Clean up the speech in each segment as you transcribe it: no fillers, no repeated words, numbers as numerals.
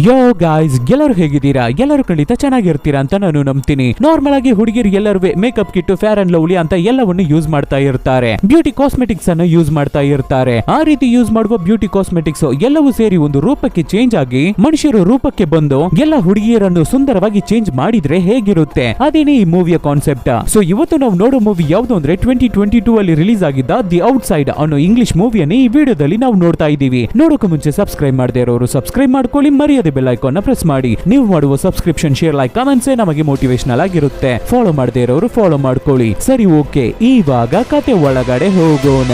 ಯೋ guys, ಎಲ್ಲರೂ ಹೇಗಿದ್ದೀರಾ? ಎಲ್ಲರೂ ಖಂಡಿತ ಚೆನ್ನಾಗಿರ್ತೀರಾ ಅಂತ ನಾನು ನಂಬ್ತೀನಿ. ನಾರ್ಮಲ್ ಆಗಿ ಹುಡುಗಿರು ಎಲ್ಲರೂ makeup kit, fair and lovely ಅಂತ ಎಲ್ಲವನ್ನು ಯೂಸ್ ಮಾಡ್ತಾ ಇರ್ತಾರೆ. ಬ್ಯೂಟಿ ಕಾಸ್ಮೆಟಿಕ್ಸ್ ಅನ್ನು ಯೂಸ್ ಮಾಡ್ತಾ ಇರ್ತಾರೆ. ಆ ರೀತಿ ಯೂಸ್ ಮಾಡುವ ಬ್ಯೂಟಿ ಕಾಸ್ಮೆಟಿಕ್ಸ್ ಎಲ್ಲವೂ ಸೇರಿ ಒಂದು ರೂಪಕ್ಕೆ ಚೇಂಜ್ ಆಗಿ ಮನುಷ್ಯರ ರೂಪಕ್ಕೆ ಬಂದು ಎಲ್ಲ ಹುಡುಗಿಯರನ್ನು ಸುಂದರವಾಗಿ ಚೇಂಜ್ ಮಾಡಿದ್ರೆ ಹೇಗಿರುತ್ತೆ? ಅದೇನೇ ಈ ಮೂವಿಯ ಕಾನ್ಸೆಪ್ಟ್. ಸೊ ಇವತ್ತು ನಾವು ನೋಡೋ ಮೂವಿ ಯಾವುದು ಅಂದ್ರೆ 2022 ಅಲ್ಲಿ ರಿಲೀಸ್ ಆಗಿದ್ದ ದಿ ಔಟ್ಸೈಡ್ ಅನ್ನೋ ಇಂಗ್ಲಿಷ್ ಮೂವಿಯನ್ನು ಈ ವಿಡಿಯೋದಲ್ಲಿ ನಾವು ನೋಡ್ತಾ ಇದ್ದೀವಿ. ನೋಡೋಕೆ ಮುಂಚೆ ಸಬ್ಸ್ಕ್ರೈಬ್ ಮಾಡದೇ ಇರೋರು ಸಬ್ಸ್ಕ್ರೈಬ್ ಮಾಡ್ಕೊಳ್ಳಿ, ಮರೆಯದೆ ಬೆಲ್ ಐಕಾನ್ ನ ಪ್ರೆಸ್ ಮಾಡಿ. ನೀವು ಮಾಡುವ ಸಬ್ಸ್ಕ್ರಿಪ್ಷನ್, ಶೇರ್, ಲೈಕ್, ಕಮೆಂಟ್ಸ್ ನಮಗೆ ಮೋಟಿವೇಶನಲ್ ಆಗಿರುತ್ತೆ. ಫಾಲೋ ಮಾಡದೇ ಇರೋರು ಫಾಲೋ ಮಾಡ್ಕೊಳ್ಳಿ. ಸರಿ, ಓಕೆ, ಇವಾಗ ಕತೆ ಒಳಗಡೆ ಹೋಗೋಣ.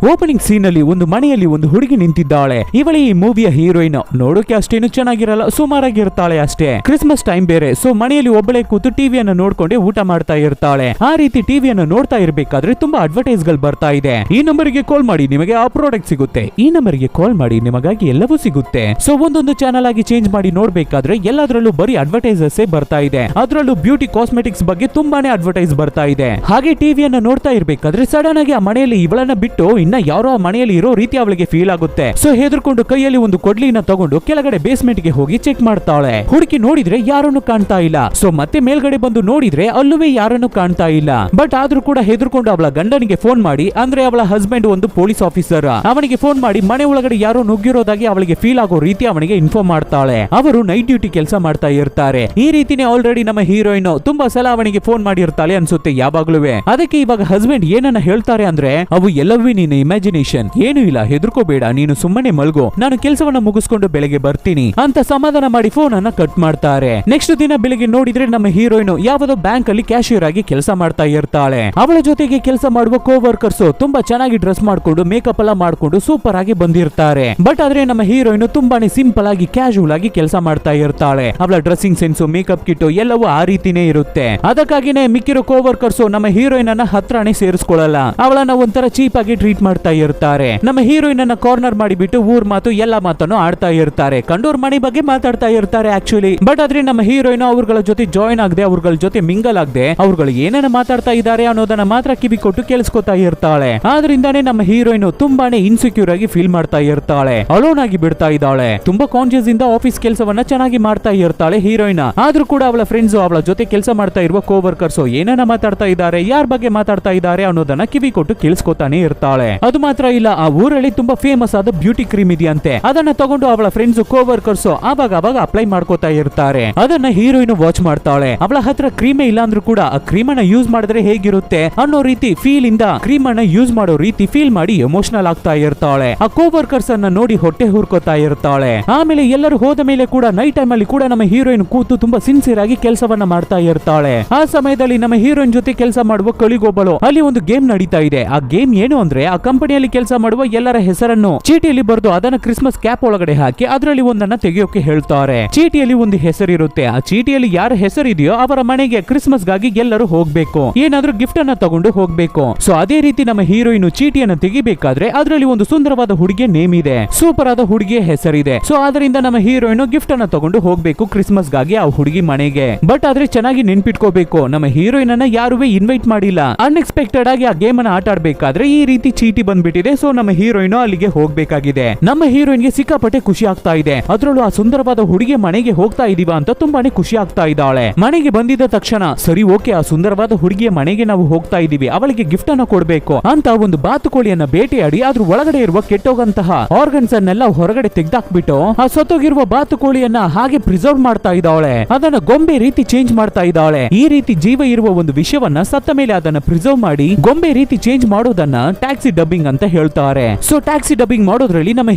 ಓಪನಿಂಗ್ ಸೀನ್ ಅಲ್ಲಿ ಒಂದು ಮನೆಯಲ್ಲಿ ಒಂದು ಹುಡುಗಿ ನಿಂತಿದ್ದಾಳೆ. ಇವಳೇ ಈ ಮೂವಿಯ ಹೀರೋಯಿನ್. ನೋಡೋಕೆ ಅಷ್ಟೇನು ಚೆನ್ನಾಗಿರಲ್ಲ, ಸುಮಾರಾಗಿರ್ತಾಳೆ ಅಷ್ಟೇ. ಕ್ರಿಸ್ಮಸ್ ಟೈಮ್ ಬೇರೆ. ಸೊ ಮನೆಯಲ್ಲಿ ಒಬ್ಬಳೇ ಕೂತು ಟಿವಿಯನ್ನು ನೋಡ್ಕೊಂಡೆ ಊಟ ಮಾಡ್ತಾ ಇರ್ತಾಳೆ. ಆ ರೀತಿ ಟಿವಿಯನ್ನು ನೋಡ್ತಾ ಇರ್ಬೇಕಾದ್ರೆ ತುಂಬಾ ಅಡ್ವರ್ಟೈಸ್ ಗಳು ಬರ್ತಾ ಇದೆ. ಈ ನಂಬರ್ಗೆ ಕಾಲ್ ಮಾಡಿ, ನಿಮಗೆ ಆ ಪ್ರಾಡಕ್ಟ್ ಸಿಗುತ್ತೆ. ಈ ನಂಬರ್ಗೆ ಕಾಲ್ ಮಾಡಿ, ನಿಮಗಾಗಿ ಎಲ್ಲವೂ ಸಿಗುತ್ತೆ. ಸೊ ಒಂದೊಂದು ಚಾನಲ್ ಆಗಿ ಚೇಂಜ್ ಮಾಡಿ ನೋಡ್ಬೇಕಾದ್ರೆ ಎಲ್ಲದರಲ್ಲೂ ಬರೀ ಅಡ್ವರ್ಟೈಸಸ್ ಬರ್ತಾ ಇದೆ. ಅದರಲ್ಲೂ ಬ್ಯೂಟಿ ಕಾಸ್ಮೆಟಿಕ್ಸ್ ಬಗ್ಗೆ ತುಂಬಾನೇ ಅಡ್ವರ್ಟೈಸ್ ಬರ್ತಾ ಇದೆ. ಹಾಗೆ ಟಿವಿಯನ್ನು ನೋಡ್ತಾ ಇರ್ಬೇಕಾದ್ರೆ ಸಡನ್ ಆಗಿ ಆ ಮನೆಯಲ್ಲಿ ಇವಳನ್ನ ಬಿಟ್ಟು ಇನ್ನ ಯಾರೋ ಆ ಮನೆಯಲ್ಲಿ ಇರೋ ರೀತಿ ಅವಳಿಗೆ ಫೀಲ್ ಆಗುತ್ತೆ. ಸೊ ಹೆದರ್ಕೊಂಡು ಕೈಯಲ್ಲಿ ಒಂದು ಕೊಡ್ಲಿನ ತಗೊಂಡು ಕೆಳಗಡೆ ಬೇಸ್ಮೆಂಟ್ ಗೆ ಹೋಗಿ ಚೆಕ್ ಮಾಡ್ತಾಳೆ. ಹುಡುಕಿ ನೋಡಿದ್ರೆ ಯಾರನ್ನು ಕಾಣ್ತಾ ಇಲ್ಲ. ಸೊ ಮತ್ತೆ ಮೇಲ್ಗಡೆ ಬಂದು ನೋಡಿದ್ರೆ ಅಲ್ಲೂ ಯಾರನ್ನು ಕಾಣ್ತಾ ಇಲ್ಲ. ಬಟ್ ಆದ್ರೂ ಕೂಡ ಹೆದರ್ಕೊಂಡು ಅವಳ ಗಂಡನಿಗೆ ಫೋನ್ ಮಾಡಿ, ಅಂದ್ರೆ ಅವಳ ಹಸ್ಬೆಂಡ್ ಒಂದು ಪೊಲೀಸ್ ಆಫೀಸರ್, ಅವನಿಗೆ ಫೋನ್ ಮಾಡಿ ಮನೆ ಒಳಗಡೆ ಯಾರೋ ನುಗ್ಗಿರೋದಾಗಿ ಅವಳಿಗೆ ಫೀಲ್ ಆಗೋ ರೀತಿ ಅವನಿಗೆ ಇನ್ಫಾರ್ಮ್ ಮಾಡ್ತಾಳೆ. ಅವರು ನೈಟ್ ಡ್ಯೂಟಿ ಕೆಲಸ ಮಾಡ್ತಾ ಇರ್ತಾರೆ. ಈ ರೀತಿನೇ ಆಲ್ರೆಡಿ ನಮ್ಮ ಹೀರೋಯಿನ್ ತುಂಬಾ ಸಲ ಅವನಿಗೆ ಫೋನ್ ಮಾಡಿರ್ತಾಳೆ ಅನ್ಸುತ್ತೆ ಯಾವಾಗ್ಲೂ. ಅದಕ್ಕೆ ಇವಾಗ ಹಸ್ಬೆಂಡ್ ಏನನ್ನ ಹೇಳ್ತಾರೆ ಅಂದ್ರೆ, ಅವು ಎಲ್ಲವೂ ನೀನು ಇಮ್ಯಾಜಿನೇಷನ್, ಏನು ಇಲ್ಲ, ಹೆದರ್ಕೋಬೇಡ, ನೀನು ಸುಮ್ಮನೆ ಮಲ್ಗೋ, ನಾನು ಕೆಲಸವನ್ನ ಮುಗಿಸ್ಕೊಂಡು ಬೆಳಗ್ಗೆ ಬರ್ತೀನಿ ಅಂತ ಸಮಾಧಾನ ಮಾಡಿ ಫೋನ್ ಅನ್ನ ಕಟ್ ಮಾಡ್ತಾರೆ. ನೆಕ್ಸ್ಟ್ ದಿನ ಬೆಳಿಗ್ಗೆ ನೋಡಿದ್ರೆ ನಮ್ಮ ಹೀರೋಯಿನ್ ಯಾವುದೋ ಬ್ಯಾಂಕ್ ಅಲ್ಲಿ ಕ್ಯಾಶಿಯರ್ ಆಗಿ ಕೆಲಸ ಮಾಡ್ತಾ ಇರ್ತಾಳೆ. ಅವಳ ಜೊತೆಗೆ ಕೆಲಸ ಮಾಡುವ ಕೋ ವರ್ಕರ್ಸ್ ತುಂಬಾ ಚೆನ್ನಾಗಿ ಡ್ರೆಸ್ ಮಾಡ್ಕೊಂಡು ಮೇಕಪ್ ಎಲ್ಲ ಮಾಡ್ಕೊಂಡು ಸೂಪರ್ ಆಗಿ ಬಂದಿರ್ತಾರೆ. ಬಟ್ ಆದ್ರೆ ನಮ್ಮ ಹೀರೋಯಿನ್ ತುಂಬಾನೇ ಸಿಂಪಲ್ ಆಗಿ ಕ್ಯಾಶುವಲ್ ಆಗಿ ಕೆಲಸ ಮಾಡ್ತಾ ಇರ್ತಾಳೆ. ಅವಳ ಡ್ರೆಸ್ಸಿಂಗ್ ಸೆನ್ಸ್, ಮೇಕಪ್ ಕಿಟ್ ಎಲ್ಲವೂ ಆ ರೀತಿನೇ ಇರುತ್ತೆ. ಅದಕ್ಕಾಗಿನೇ ಮಿಕ್ಕಿರೋ ಕೋ ವರ್ಕರ್ಸ್ ನಮ್ಮ ಹೀರೋಯಿನ್ ಅನ್ನ ಹತ್ರನೇ ಸೇರಿಸ್ಕೊಳ್ಳಲ್ಲ. ಅವಳನ್ನ ಒಂಥರ ಚೀಪ್ ಆಗಿ ಟ್ರೀಟ್ ಮಾಡ್ತಾ ಇರ್ತಾರೆ. ನಮ್ಮ ಹೀರೋಯಿನ್ ಅನ್ನ ಕಾರ್ನರ್ ಮಾಡಿಬಿಟ್ಟು ಊರ್ ಮಾತು ಎಲ್ಲ ಮಾತನ್ನು ಆಡ್ತಾ ಇರ್ತಾರೆ. ಕಂಡೋರ್ ಮನೆ ಬಗ್ಗೆ ಮಾತಾಡ್ತಾ ಇರ್ತಾರೆ ಆಕ್ಚುಲಿ. ಬಟ್ ಆದ್ರೆ ನಮ್ಮ ಹೀರೋಯಿನ್ ಅವ್ರಗಳ ಜೊತೆ ಜಾಯಿನ್ ಆಗದೆ, ಅವ್ರಗಳ ಜೊತೆ ಮಿಂಗಲ್ ಆಗದೆ, ಅವ್ರುಗಳು ಏನೇನ ಮಾತಾಡ್ತಾ ಇದ್ದಾರೆ ಅನ್ನೋದನ್ನ ಮಾತ್ರ ಕಿವಿ ಕೊಟ್ಟು ಕೇಳಿಸ್ಕೊತಾ ಇರ್ತಾಳೆ. ಆದ್ರಿಂದಾನೇ ನಮ್ಮ ಹೀರೋಯಿನ್ ತುಂಬಾನೇ ಇನ್ಸೆಕ್ಯೂರ್ ಆಗಿ ಫೀಲ್ ಮಾಡ್ತಾ ಇರ್ತಾಳೆ. ಅಲೋನ್ ಆಗಿ ಬಿಡ್ತಾ ಇದ್ದಾಳೆ. ತುಂಬಾ ಕಾನ್ಶಿಯಸ್ ಇಂದ ಆಫೀಸ್ ಕೆಲಸವನ್ನ ಚೆನ್ನಾಗಿ ಮಾಡ್ತಾ ಇರ್ತಾಳೆ ಹೀರೋಯಿನ್. ಆದ್ರೂ ಕೂಡ ಅವಳ ಫ್ರೆಂಡ್ಸ್, ಅವಳ ಜೊತೆ ಕೆಲಸ ಮಾಡ್ತಾ ಇರುವ ಕೋ ವರ್ಕರ್ಸ್ ಏನೇನ ಮಾತಾಡ್ತಾ ಇದ್ದಾರೆ, ಯಾರ ಬಗ್ಗೆ ಮಾತಾಡ್ತಾ ಇದ್ದಾರೆ ಅನ್ನೋದನ್ನ ಕಿವಿ ಕೊಟ್ಟು ಕೇಳಿಸ್ಕೊತಾನೆ ಇರ್ತಾಳೆ. ಅದು ಮಾತ್ರ ಇಲ್ಲ, ಆ ಊರಲ್ಲಿ ತುಂಬಾ ಫೇಮಸ್ ಆದ ಬ್ಯೂಟಿ ಕ್ರೀಮ್ ಇದೆಯಂತೆ. ಅದನ್ನ ತಗೊಂಡು ಅವಳ ಫ್ರೆಂಡ್ಸ್, ಕೋ ವರ್ಕರ್ಸ್ ಆವಾಗ ಅಪ್ಲೈ ಮಾಡ್ಕೋತಾ ಇರ್ತಾರೆ. ಅದನ್ನ ಹೀರೋಯಿನ್ ವಾಚ್ ಮಾಡ್ತಾಳೆ. ಅವಳ ಹತ್ರ ಕ್ರೀಮೇ ಇಲ್ಲ ಅಂದ್ರೂ ಕೂಡ ಆ ಕ್ರೀಮ್ ಅನ್ನ ಯೂಸ್ ಮಾಡಿದ್ರೆ ಹೇಗಿರುತ್ತೆ ಅನ್ನೋ ರೀತಿ ಫೀಲ್ ಇಂದ ಕ್ರೀಮ್ ಅನ್ನ ಯೂಸ್ ಮಾಡೋ ರೀತಿ ಫೀಲ್ ಮಾಡಿ ಎಮೋಷನಲ್ ಆಗ್ತಾ ಇರ್ತಾಳೆ. ಆ ಕೋ ವರ್ಕರ್ಸ್ ಅನ್ನ ನೋಡಿ ಹೊಟ್ಟೆ ಹುರ್ಕೋತಾ ಇರ್ತಾಳೆ. ಆಮೇಲೆ ಎಲ್ಲರೂ ಹೋದ ಮೇಲೆ ಕೂಡ ನೈಟ್ ಟೈಮ್ ಅಲ್ಲಿ ಕೂಡ ನಮ್ಮ ಹೀರೋಯಿನ್ ಕೂತು ತುಂಬಾ ಸಿನ್ಸಿಯರ್ ಆಗಿ ಕೆಲಸವನ್ನ ಮಾಡ್ತಾ ಇರ್ತಾಳೆ. ಆ ಸಮಯದಲ್ಲಿ ನಮ್ಮ ಹೀರೋಯಿನ್ ಜೊತೆ ಕೆಲಸ ಮಾಡುವ ಕಳಿಗೊಬ್ಬಳು ಅಲ್ಲಿ ಒಂದು ಗೇಮ್ ನಡೀತಾ ಇದೆ. ಆ ಗೇಮ್ ಏನು ಅಂದ್ರೆ, ಆ ಕಂಪನಿಯಲ್ಲಿ ಕೆಲಸ ಮಾಡುವ ಎಲ್ಲರ ಹೆಸರನ್ನು ಚೀಟಿಯಲ್ಲಿ ಬರೆದು ಅದನ್ನ ಕ್ರಿಸ್ಮಸ್ ಕ್ಯಾಪ್ ಒಳಗಡೆ ಹಾಕಿ ಅದರಲ್ಲಿ ಒಂದನ್ನ ತೆಗೆಯೋಕೆ ಹೇಳ್ತಾರೆ. ಚೀಟಿಯಲ್ಲಿ ಒಂದು ಹೆಸರಿರುತ್ತೆ. ಆ ಚೀಟಿಯಲ್ಲಿ ಯಾರ ಹೆಸರಿದೆಯೋ ಅವರ ಮನೆಗೆ ಕ್ರಿಸ್ಮಸ್ ಗಾಗಿ ಎಲ್ಲರೂ ಹೋಗ್ಬೇಕು, ಏನಾದ್ರೂ ಗಿಫ್ಟ್ ಅನ್ನ ತಗೊಂಡು ಹೋಗ್ಬೇಕು. ಸೊ ಅದೇ ರೀತಿ ನಮ್ಮ ಹೀರೋಯಿನ್ ಚೀಟಿಯನ್ನ ತೆಗಿಬೇಕಾದ್ರೆ ಅದರಲ್ಲಿ ಒಂದು ಸುಂದರವಾದ ಹುಡುಗಿಯ ನೇಮ್ ಇದೆ, ಸೂಪರ್ ಆದ ಹುಡುಗಿಯ ಹೆಸರಿದೆ. ಸೊ ಅದರಿಂದ ನಮ್ಮ ಹೀರೋಯಿನ್ ಗಿಫ್ಟ್ ಅನ್ನ ತಗೊಂಡು ಹೋಗ್ಬೇಕು ಕ್ರಿಸ್ಮಸ್ ಗಾಗಿ ಆ ಹುಡುಗಿ ಮನೆಗೆ. ಬಟ್ ಆದ್ರೆ ಚೆನ್ನಾಗಿ ನೆನ್ಪಿಟ್ಕೋಬೇಕು, ನಮ್ಮ ಹೀರೋಯಿನ್ ಅನ್ನ ಯಾರು ಇನ್ವೈಟ್ ಮಾಡಿಲ್ಲ. ಅನ್ಎಕ್ಸ್ಪೆಕ್ಟೆಡ್ ಆಗಿ ಆ ಗೇಮ್ ಅನ್ನ ಆಟ ಆಡ್ಬೇಕಾದ್ರೆ ಈ ರೀತಿ ಚೀಟಿ ಬಂದ್ಬಿಟ್ಟಿದೆ. ಸೊ ನಮ್ಮ ಹೀರೋಯಿನ್ ಅಲ್ಲಿಗೆ ಹೋಗ್ಬೇಕಾಗಿದೆ. ನಮ್ಮ ಹೀರೋಯಿನ್ಗೆ ಸಿಕ್ಕಾಪಟ್ಟೆ ಖುಷಿ ಆಗ್ತಾ ಇದೆ. ಅದ್ರಲ್ಲೂ ಆ ಸುಂದರವಾದ ಹುಡುಗಿಯ ಮನೆಗೆ ಹೋಗ್ತಾ ಇದೀವ ಅಂತ ತುಂಬಾನೇ ಖುಷಿ ಆಗ್ತಾ ಇದ್ದಾಳೆ. ಮನೆಗೆ ಬಂದಿದ್ದ ತಕ್ಷಣ, ಸರಿ ಓಕೆ, ಆ ಸುಂದರವಾದ ಹುಡುಗಿಯ ಮನೆಗೆ ನಾವು ಹೋಗ್ತಾ ಇದೀವಿ, ಅವಳಿಗೆ ಗಿಫ್ಟ್ ಅನ್ನ ಕೊಡ್ಬೇಕು ಅಂತ ಒಂದು ಬಾತುಕೋಳಿಯನ್ನ ಬೇಟೆಯಾಡಿ ಅದ್ರ ಒಳಗಡೆ ಇರುವ ಕೆಟ್ಟೋಗಂತಹ ಆರ್ಗನ್ಸ್ ಅನ್ನೆಲ್ಲ ಹೊರಗಡೆ ತೆಗ್ದಾಕ್ಬಿಟ್ಟು ಆ ಸತ್ತೋಗಿರುವ ಬಾತುಕೋಳಿಯನ್ನ ಹಾಗೆ ಪ್ರಿಸರ್ವ್ ಮಾಡ್ತಾ ಇದ್ದಾಳೆ. ಅದನ್ನ ಗೊಂಬೆ ರೀತಿ ಚೇಂಜ್ ಮಾಡ್ತಾ ಇದ್ದಾಳೆ. ಈ ರೀತಿ ಜೀವ ಇರುವ ಒಂದು ವಿಷಯವನ್ನ ಸತ್ತ ಮೇಲೆ ಅದನ್ನ ಪ್ರಿಸರ್ವ್ ಮಾಡಿ ಗೊಂಬೆ ರೀತಿ ಚೇಂಜ್ ಮಾಡೋದನ್ನ ಟ್ಯಾಕ್ಸಿ ಡಬ್ಬಿಂಗ್ ಅಂತ ಹೇಳ್ತಾರೆ. ಸೊ ಟ್ಯಾಕ್ಸಿ ಡಬ್ಬಿಂಗ್ ಮಾಡೋದ್ರಲ್ಲಿ ನಮ್ಮ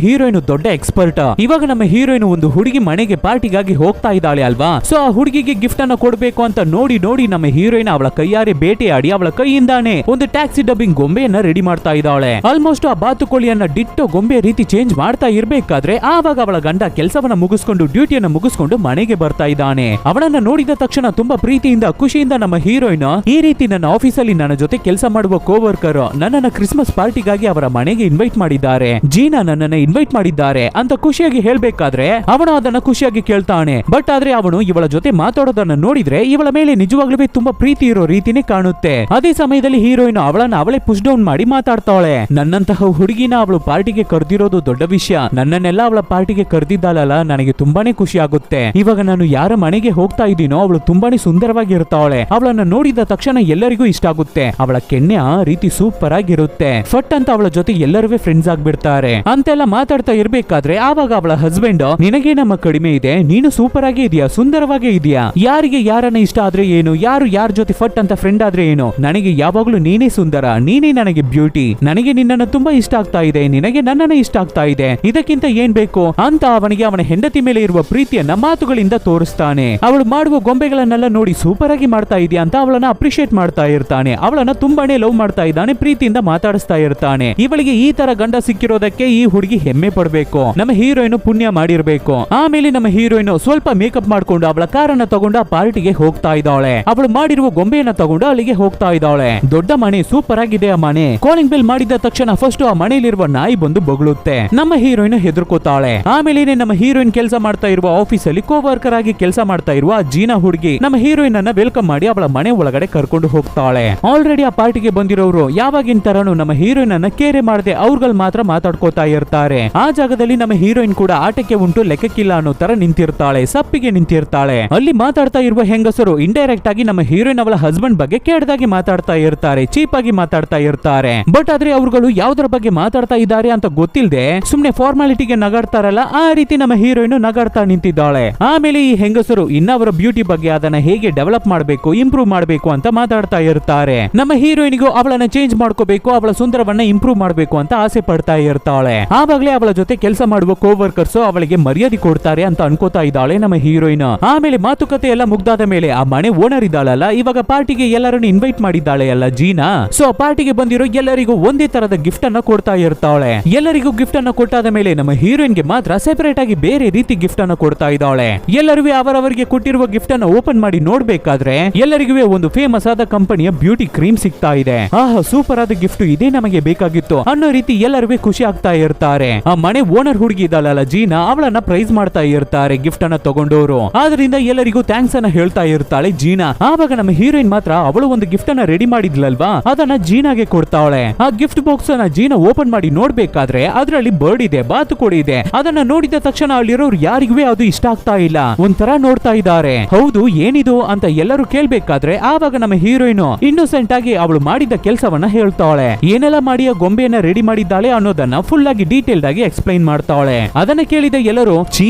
ಹೀರೋಯಿನ್ ದೊಡ್ಡ ಎಕ್ಸ್ಪರ್ಟ್. ಇವಾಗ ನಮ್ಮ ಹೀರೋಯಿನ್ ಒಂದು ಹುಡುಗಿ ಮನೆಗೆ ಪಾರ್ಟಿಗಾಗಿ ಹೋಗ್ತಾ ಇದ್ದಾಳೆ ಅಲ್ವಾ. ಸೊ ಆ ಹುಡುಗಿಗೆ ಗಿಫ್ಟ್ ಅನ್ನ ಕೊಡ್ಬೇಕು ಅಂತ ನೋಡಿ ನಮ್ಮ ಹೀರೋಯಿನ್ ಅವಳ ಕೈಯಾರೆ ಬೇಟೆಯಾಡಿ ಅವಳ ಕೈಯಿಂದಾನೆ ಒಂದು ಟ್ಯಾಕ್ಸಿ ಡಬ್ಬಿಂಗ್ ಗೊಂಬೆಯನ್ನ ರೆಡಿ ಮಾಡ್ತಾ ಇದ್ದಾಳೆ. ಆಲ್ಮೋಸ್ಟ್ ಆ ಬಾತುಕೋಳಿಯನ್ನ ಡಿಟ್ಟೋ ಗೊಂಬೆ ರೀತಿ ಚೇಂಜ್ ಮಾಡ್ತಾ ಇರ್ಬೇಕಾದ್ರೆ ಆವಾಗ ಅವಳ ಗಂಡ ಕೆಲಸವನ್ನ ಮುಗಿಸ್ಕೊಂಡು ಡ್ಯೂಟಿಯನ್ನ ಮುಗಿಸ್ಕೊಂಡು ಮನೆಗೆ ಬರ್ತಾ ಇದ್ದಾನೆ. ಅವಳನ್ನ ನೋಡಿದ ತಕ್ಷಣ ತುಂಬಾ ಪ್ರೀತಿಯಿಂದ ಖುಷಿಯಿಂದ ನಮ್ಮ ಹೀರೋಯಿನ್, ಈ ರೀತಿ ನನ್ನ ಆಫೀಸಲ್ಲಿ ನನ್ನ ಜೊತೆ ಕೆಲಸ ಮಾಡುವ ಕೋ ವರ್ಕರ್ ನನ್ನನ್ನ ಕ್ರಿಸ್ಮಸ್ ಪಾರ್ಟಿ ಪಾರ್ಟಿಗಾಗಿ ಅವರ ಮನೆಗೆ ಇನ್ವೈಟ್ ಮಾಡಿದ್ದಾರೆ. ಜೀನಾ ನನ್ನನ್ನ ಇನ್ವೈಟ್ ಮಾಡಿದ್ದಾರೆ ಅಂತ ಖುಷಿಯಾಗಿ ಹೇಳ್ಬೇಕಾದ್ರೆ ಅವನು ಅದನ್ನ ಖುಷಿಯಾಗಿ ಕೇಳ್ತಾನೆ. ಬಟ್ ಆದ್ರೆ ಅವನು ಇವಳ ಜೊತೆ ಮಾತಾಡೋದನ್ನ ನೋಡಿದ್ರೆ ಇವಳ ಮೇಲೆ ನಿಜವಾಗ್ಲೂ ತುಂಬಾ ಪ್ರೀತಿ ಇರೋ ರೀತಿನೇ ಕಾಣುತ್ತೆ. ಅದೇ ಸಮಯದಲ್ಲಿ ಹೀರೋಯಿನ್ ಅವಳನ್ನ ಅವಳೇ ಪುಷ್ ಡೌನ್ ಮಾಡಿ ಮಾತಾಡ್ತಾಳೆ. ನನ್ನಂತಹ ಹುಡುಗಿನ ಅವಳು ಪಾರ್ಟಿಗೆ ಕರೆದಿರೋದು ದೊಡ್ಡ ವಿಷಯ. ನನ್ನನ್ನೆಲ್ಲ ಅವಳ ಪಾರ್ಟಿಗೆ ಕರೆದಿದ್ದಾಳಲ್ಲ, ನನಗೆ ತುಂಬಾನೇ ಖುಷಿ ಆಗುತ್ತೆ. ಇವಾಗ ನಾನು ಯಾರ ಮನೆಗೆ ಹೋಗ್ತಾ ಇದ್ದೀನೋ ಅವಳು ತುಂಬಾನೇ ಸುಂದರವಾಗಿ ಇರ್ತಾಳೆ. ಅವಳನ್ನ ನೋಡಿದ ತಕ್ಷಣ ಎಲ್ಲರಿಗೂ ಇಷ್ಟ ಆಗುತ್ತೆ. ಅವಳ ಕೆನ್ನೆ ಆ ರೀತಿ ಸೂಪರ್ ಆಗಿರುತ್ತೆ. ಫಟ್ ಅಂತ ಅವಳ ಜೊತೆ ಎಲ್ಲರೂ ಫ್ರೆಂಡ್ಸ್ ಆಗ್ಬಿಡ್ತಾರೆ. ಅಂತೆಲ್ಲ ಮಾತಾಡ್ತಾ ಇರ್ಬೇಕಾದ್ರೆ ಆವಾಗ ಅವಳ ಹಸ್ಬೆಂಡ್, ನಿನಗೆ ನಮ್ಮ ಕಡಿಮೆ ಇದೆ, ನೀನು ಸೂಪರ್ ಆಗೇ ಇದೆಯಾ, ಸುಂದರವಾಗೇ ಇದೆಯಾ, ಯಾರಿಗೆ ಯಾರನ್ನ ಇಷ್ಟ ಆದ್ರೆ ಏನು, ಯಾರು ಯಾರ ಜೊತೆ ಫಟ್ ಅಂತ ಫ್ರೆಂಡ್ ಆದ್ರೆ ಏನು, ನನಗೆ ಯಾವಾಗ್ಲೂ ನೀನೇ ಸುಂದರ, ನೀನೇ ನನಗೆ ಬ್ಯೂಟಿ, ನನಗೆ ನಿನ್ನನ್ನು ತುಂಬಾ ಇಷ್ಟ ಆಗ್ತಾ ಇದೆ, ನಿನಗೆ ನನ್ನನ್ನ ಇಷ್ಟ ಆಗ್ತಾ ಇದೆ, ಇದಕ್ಕಿಂತ ಏನ್ ಬೇಕು ಅಂತ ಅವನಿಗೆ ಅವನ ಹೆಂಡತಿ ಮೇಲೆ ಇರುವ ಪ್ರೀತಿಯನ್ನ ಮಾತುಗಳಿಂದ ತೋರಿಸ್ತಾನೆ. ಅವಳು ಮಾಡುವ ಗೊಂಬೆಗಳನ್ನೆಲ್ಲ ನೋಡಿ ಸೂಪರ್ ಆಗಿ ಮಾಡ್ತಾ ಇದೆಯಾ ಅಂತ ಅವಳನ್ನ ಅಪ್ರಿಶಿಯೇಟ್ ಮಾಡ್ತಾ ಇರ್ತಾನೆ. ಅವಳನ್ನ ತುಂಬಾನೇ ಲವ್ ಮಾಡ್ತಾ ಇದ್ದಾನೆ, ಪ್ರೀತಿಯಿಂದ ಮಾತಾಡಿಸ್ತಾ ಇರ್ತಾನೆ. ಇವಳಿಗೆ ಈ ತರ ಗಂಡ ಸಿಕ್ಕಿರೋದಕ್ಕೆ ಈ ಹುಡುಗಿ ಹೆಮ್ಮೆ ಪಡ್ಬೇಕು, ನಮ್ಮ ಹೀರೋಯಿನ್ ಪುಣ್ಯ ಮಾಡಿರ್ಬೇಕು. ಆಮೇಲೆ ನಮ್ಮ ಹೀರೋಯಿನ್ ಸ್ವಲ್ಪ ಮೇಕಪ್ ಮಾಡ್ಕೊಂಡು ಅವಳ ಕಾರನ್ನ ತಗೊಂಡು ಆ ಪಾರ್ಟಿಗೆ ಹೋಗ್ತಾ ಇದ್ದಾಳೆ. ಅವಳು ಮಾಡಿರುವ ಗೊಂಬೆಯನ್ನ ತಗೊಂಡು ಅಲ್ಲಿಗೆ ಹೋಗ್ತಾ ಇದ್ದಾಳೆ. ದೊಡ್ಡ ಮನೆ, ಸೂಪರ್ ಆಗಿದೆ ಆ ಮನೆ. ಕಾಲಿಂಗ್ ಬೆಲ್ ಮಾಡಿದ ತಕ್ಷಣ ಫಸ್ಟ್ ಆ ಮನೆಯಲ್ಲಿರುವ ನಾಯಿ ಬಂದು ಬೊಗಳುತ್ತೆ. ನಮ್ಮ ಹೀರೋಯಿನ್ ಹೆದರ್ಕೋತಾಳೆ. ಆಮೇಲೆ ನಮ್ಮ ಹೀರೋಯಿನ್ ಕೆಲಸ ಮಾಡ್ತಾ ಇರುವ ಆಫೀಸ್ ಅಲ್ಲಿ ಕೋವರ್ಕರ್ ಆಗಿ ಕೆಲಸ ಮಾಡ್ತಾ ಇರುವ ಜೀನಾ ಹುಡುಗಿ ನಮ್ಮ ಹೀರೋಯಿನ್ ಅನ್ನ ವೆಲ್ಕಮ್ ಮಾಡಿ ಅವಳ ಮನೆ ಒಳಗಡೆ ಕರ್ಕೊಂಡು ಹೋಗ್ತಾಳೆ. ಆಲ್ರೆಡಿ ಆ ಪಾರ್ಟಿಗೆ ಬಂದಿರೋರು ಯಾವಾಗಿನ ತರನು ನಮ್ಮ ಹೀರೋಯಿನ್ ಅನ್ನ ಕೇರೆ ಮಾಡದೆ ಅವ್ರಗಳು ಮಾತ್ರ ಮಾತಾಡ್ಕೋತಾ ಇರ್ತಾರೆ. ಆ ಜಾಗದಲ್ಲಿ ನಮ್ಮ ಹೀರೋಯಿನ್ ಕೂಡ ಆಟಕ್ಕೆ ಉಂಟು ಲೆಕ್ಕಕ್ಕಿಲ್ಲ ಅನ್ನೋ ತರ ನಿಂತಿರ್ತಾಳೆ, ಸಪ್ಪಿಗೆ ನಿಂತಿರ್ತಾಳೆ. ಅಲ್ಲಿ ಮಾತಾಡ್ತಾ ಇರುವ ಹೆಂಗಸರು ಇಂಡೈರೆಕ್ಟ್ ಆಗಿ ನಮ್ಮ ಹೀರೋಯಿನ್ ಅವಳ ಹಸ್ಬೆಂಡ್ ಬಗ್ಗೆ ಕೆಟ್ಟದಾಗಿ ಮಾತಾಡ್ತಾ ಇರ್ತಾರೆ, ಚೀಪ್ ಆಗಿ ಮಾತಾಡ್ತಾ ಇರ್ತಾರೆ. ಬಟ್ ಆದ್ರೆ ಅವ್ರುಗಳು ಯಾವ್ದ್ರ ಬಗ್ಗೆ ಮಾತಾಡ್ತಾ ಇದ್ದಾರೆ ಅಂತ ಗೊತ್ತಿಲ್ಲದೆ ಸುಮ್ನೆ ಫಾರ್ಮಾಲಿಟಿಗೆ ನಗಾಡ್ತಾರಲ್ಲ, ಆ ರೀತಿ ನಮ್ಮ ಹೀರೋಯಿನ್ ನಗಾಡ್ತಾ ನಿಂತಿದ್ದಾಳೆ. ಆಮೇಲೆ ಈ ಹೆಂಗಸರು ಇನ್ನವರ ಬ್ಯೂಟಿ ಬಗ್ಗೆ ಅದನ್ನ ಹೇಗೆ ಡೆವಲಪ್ ಮಾಡಬೇಕು, ಇಂಪ್ರೂವ್ ಮಾಡಬೇಕು ಅಂತ ಮಾತಾಡ್ತಾ ಇರ್ತಾರೆ. ನಮ್ಮ ಹೀರೋಯಿನ್ಗೂ ಅವಳನ್ನ ಚೇಂಜ್ ಮಾಡ್ಕೋಬೇಕು, ಅವಳ ಸುಂದರವನ್ನ ಇಂಪ್ರೂವ್ ಮಾಡಬೇಕು ಅಂತ ಆಸೆ ಪಡ್ತಾ ಇರ್ತಾಳೆ. ಆವಾಗಲೇ ಅವಳ ಜೊತೆ ಕೆಲಸ ಮಾಡುವ ಕೋವರ್ಕರ್ಸ್ ಅವಳಿಗೆ ಮರ್ಯಾದೆ ಕೊಡ್ತಾರೆ ಅಂತ ಅನ್ಕೋತಾ ಇದ್ದಾಳೆ ನಮ್ಮ ಹೀರೋಯಿನ್. ಆಮೇಲೆ ಮಾತುಕತೆ ಎಲ್ಲ ಮುಗ್ದಾದ ಮೇಲೆ ಆ ಮನೆ ಓನರ್ ಇದ್ದಾಳಲ್ಲ, ಇವಾಗ ಪಾರ್ಟಿಗೆ ಎಲ್ಲರನ್ನು ಇನ್ವೈಟ್ ಮಾಡಿದ್ದಾಳೆ ಅಲ್ಲ ಜೀನಾ. ಸೊ ಪಾರ್ಟಿಗೆ ಬಂದಿರೋ ಎಲ್ಲರಿಗೂ ಒಂದೇ ತರದ ಗಿಫ್ಟ್ ಅನ್ನ ಕೊಡ್ತಾ ಇರ್ತಾಳೆ. ಎಲ್ಲರಿಗೂ ಗಿಫ್ಟ್ ಅನ್ನ ಕೊಟ್ಟಾದ ಮೇಲೆ ನಮ್ಮ ಹೀರೋಯಿನ್ ಗೆ ಮಾತ್ರ ಸೆಪರೇಟ್ ಆಗಿ ಬೇರೆ ರೀತಿ ಗಿಫ್ಟ್ ಅನ್ನ ಕೊಡ್ತಾ ಇದ್ದಾಳೆ. ಎಲ್ಲರಿಗೂ ಅವರವರಿಗೆ ಕೊಟ್ಟಿರುವ ಗಿಫ್ಟ್ ಅನ್ನ ಓಪನ್ ಮಾಡಿ ನೋಡ್ಬೇಕಾದ್ರೆ ಎಲ್ಲರಿಗೂ ಒಂದು ಫೇಮಸ್ ಆದ ಕಂಪನಿಯ ಬ್ಯೂಟಿ ಕ್ರೀಮ್ ಸಿಗ್ತಾ ಇದೆ. ಆಹಾ, ಸೂಪರ್ ಆದ ಗಿಫ್ಟ್, ಇದೇ ನಮಗೆ ಬೇಕಾಗಿತ್ತು ಅನ್ನೋ ರೀತಿ ಎಲ್ಲರಿಗೂ ಖುಷಿ ಆಗ್ತಾ ಇರ್ತಾರೆ. ಆ ಮನೆ ಓನರ್ ಹುಡುಗಿ ಇದ್ದಾಳಲ್ಲ ಜೀನಾ, ಅವಳನ್ನ ಪ್ರೈಸ್ ಮಾಡ್ತಾ ಇರ್ತಾರೆ ಗಿಫ್ಟ್ ಅನ್ನ ತಗೊಂಡವರು. ಆದ್ರಿಂದ ಎಲ್ಲರಿಗೂ ಥ್ಯಾಂಕ್ಸ್ ಅನ್ನ ಹೇಳ್ತಾ ಇರ್ತಾಳೆ ಜೀನಾ. ಆವಾಗ ನಮ್ಮ ಹೀರೋಯಿನ್ ಮಾತ್ರ ಅವಳು ಒಂದು ಗಿಫ್ಟ್ ಅನ್ನ ರೆಡಿ ಮಾಡಿದ್ಲಲ್ವಾ, ಅದನ್ನ ಜೀನಾಗೆ ಕೊಡ್ತಾಳೆ. ಆ ಗಿಫ್ಟ್ ಬಾಕ್ಸ್ ಅನ್ನ ಜೀನಾ ಓಪನ್ ಮಾಡಿ ನೋಡ್ಬೇಕಾದ್ರೆ ಅದರಲ್ಲಿ ಬರ್ಡ್ ಇದೆ, ಬಾತುಕೋಳಿ ಇದೆ. ಅದನ್ನ ನೋಡಿದ ತಕ್ಷಣ ಅಲ್ಲಿರೋರು ಯಾರಿಗೂ ಅದು ಇಷ್ಟ ಆಗ್ತಾ ಇಲ್ಲ, ಒಂಥರ ನೋಡ್ತಾ ಇದ್ದಾರೆ. ಹೌದು, ಏನಿದು ಅಂತ ಎಲ್ಲರೂ ಕೇಳ್ಬೇಕಾದ್ರೆ ಆವಾಗ ನಮ್ಮ ಹೀರೋಯಿನ್ ಇನ್ನೋಸೆಂಟ್ ಆಗಿ ಅವಳು ಮಾಡಿದ ಕೆಲಸವನ್ನ ಹೇಳ್ತಾಳೆ. ಏನೆಲ್ಲ ಮಾಡಿ ಆ ಗೊಂಬೆಯನ್ನ ರೆಡಿ ಮಾಡಿದ್ದಾಳೆ ಅನ್ನೋದನ್ನ ಫುಲ್ ಆಗಿ ಡೀಟೇಲ್ಡ್ ಆಗಿ ಎಕ್ಸ್ಪ್ಲೈನ್ ಮಾಡ್ತಾಳೆ. ಅದನ್ನ ಕೇಳಿದ ಎಲ್ಲರೂ ಚೀ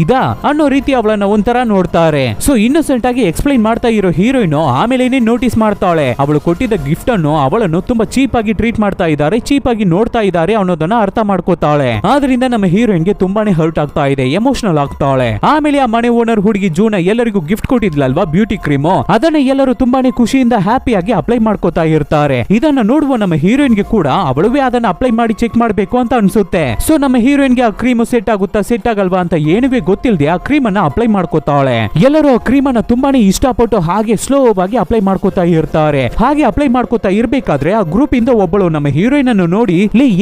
ಇದಾ ಅನ್ನೋ ರೀತಿ ಅವಳನ್ನ ಒಂಥರ ನೋಡ್ತಾರೆ. ಸೊ ಇನ್ನೋಸೆಂಟ್ ಆಗಿ ಎಕ್ಸ್ಪ್ಲೈನ್ ಮಾಡ್ತಾ ಇರೋ ಹೀರೋಯಿನ್ ಆಮೇಲೆ ನೋಟಿಸ್ ಮಾಡ್ತಾಳೆ, ಅವಳು ಕೊಟ್ಟಿದ್ದ ಗಿಫ್ಟ್ ಅನ್ನು ಅವಳನ್ನು ತುಂಬಾ ಚೀಪ್ ಆಗಿ ಟ್ರೀಟ್ ಮಾಡ್ತಾ ಇದ್ದಾರೆ, ಚೀಪ್ ಆಗಿ ನೋಡ್ತಾ ಇದ್ದಾರೆ ಅನ್ನೋದನ್ನ ಅರ್ಥ ಮಾಡ್ಕೋತಾಳೆ. ಆದ್ರಿಂದ ನಮ್ಮ ಹೀರೋಯಿನ್ ಗೆ ತುಂಬಾನೇ ಹರ್ಟ್ ಆಗ್ತಾ ಇದೆ, ಎಮೋಷನಲ್ ಆಗ್ತಾಳೆ. ಆಮೇಲೆ ಆ ಮನೆ ಓನರ್ ಹುಡುಗಿ ಜೂನಾ ಎಲ್ಲರಿಗೂ ಗಿಫ್ಟ್ ಕೊಟ್ಟಿದ್ಲಲ್ವಾ ಬ್ಯೂಟಿ ಕ್ರೀಮ್, ಅದನ್ನ ಎಲ್ಲರೂ ತುಂಬಾನೇ ಖುಷಿಯಿಂದ ಹ್ಯಾಪಿಯಾಗಿ ಅಪ್ಲೈ ಮಾಡ್ಕೋತಾ ಇರ್ತಾರೆ. ಇದನ್ನ ನೋಡುವ ನಮ್ಮ ಹೀರೋಯಿನ್ ಗೆ ಕೂಡ ಅವಳುವೇ ಅದನ್ನ ಅಪ್ಲೈ ಮಾಡಿ ಚೆಕ್ ಮಾಡ್ಬೇಕು ಅಂತ ಅನ್ಸುತ್ತೆ. ಸೊ ನಮ್ಮ ಹೀರೋಯಿನ್ ಗೆ ಆ ಕ್ರೀಮ್ ಸೆಟ್ ಆಗುತ್ತಾ ಸೆಟ್ ಆಗಲ್ವಾ ಅಂತ ಏನುವೇ ಗೊತ್ತಿಲ್ಲದೆ ಆ ಕ್ರೀಮ್ ಅನ್ನ ಅಪ್ಲೈ ಮಾಡ್ಕೋತಾಳೆ. ಎಲ್ಲರೂ ಆ ಕ್ರೀಮ್ ಅನ್ನ ತುಂಬಾನೇ ಇಷ್ಟಪಟ್ಟು ಹಾಗೆ ಸ್ಲೋ ಆಗಿ ಅಪ್ಲೈ ಮಾಡ್ಕೋತಾ ಇರ್ತಾರೆ. ಹಾಗೆ ಅಪ್ಲೈ ಮಾಡ್ಕೋತಾ ಇರ್ಬೇಕಾದ್ರೆ ಆ ಗ್ರೂಪ್ ಇಂದ ಒಬ್ಬಳು ನಮ್ಮ ಹೀರೋಯಿನ್ ಅನ್ನು ನೋಡಿ,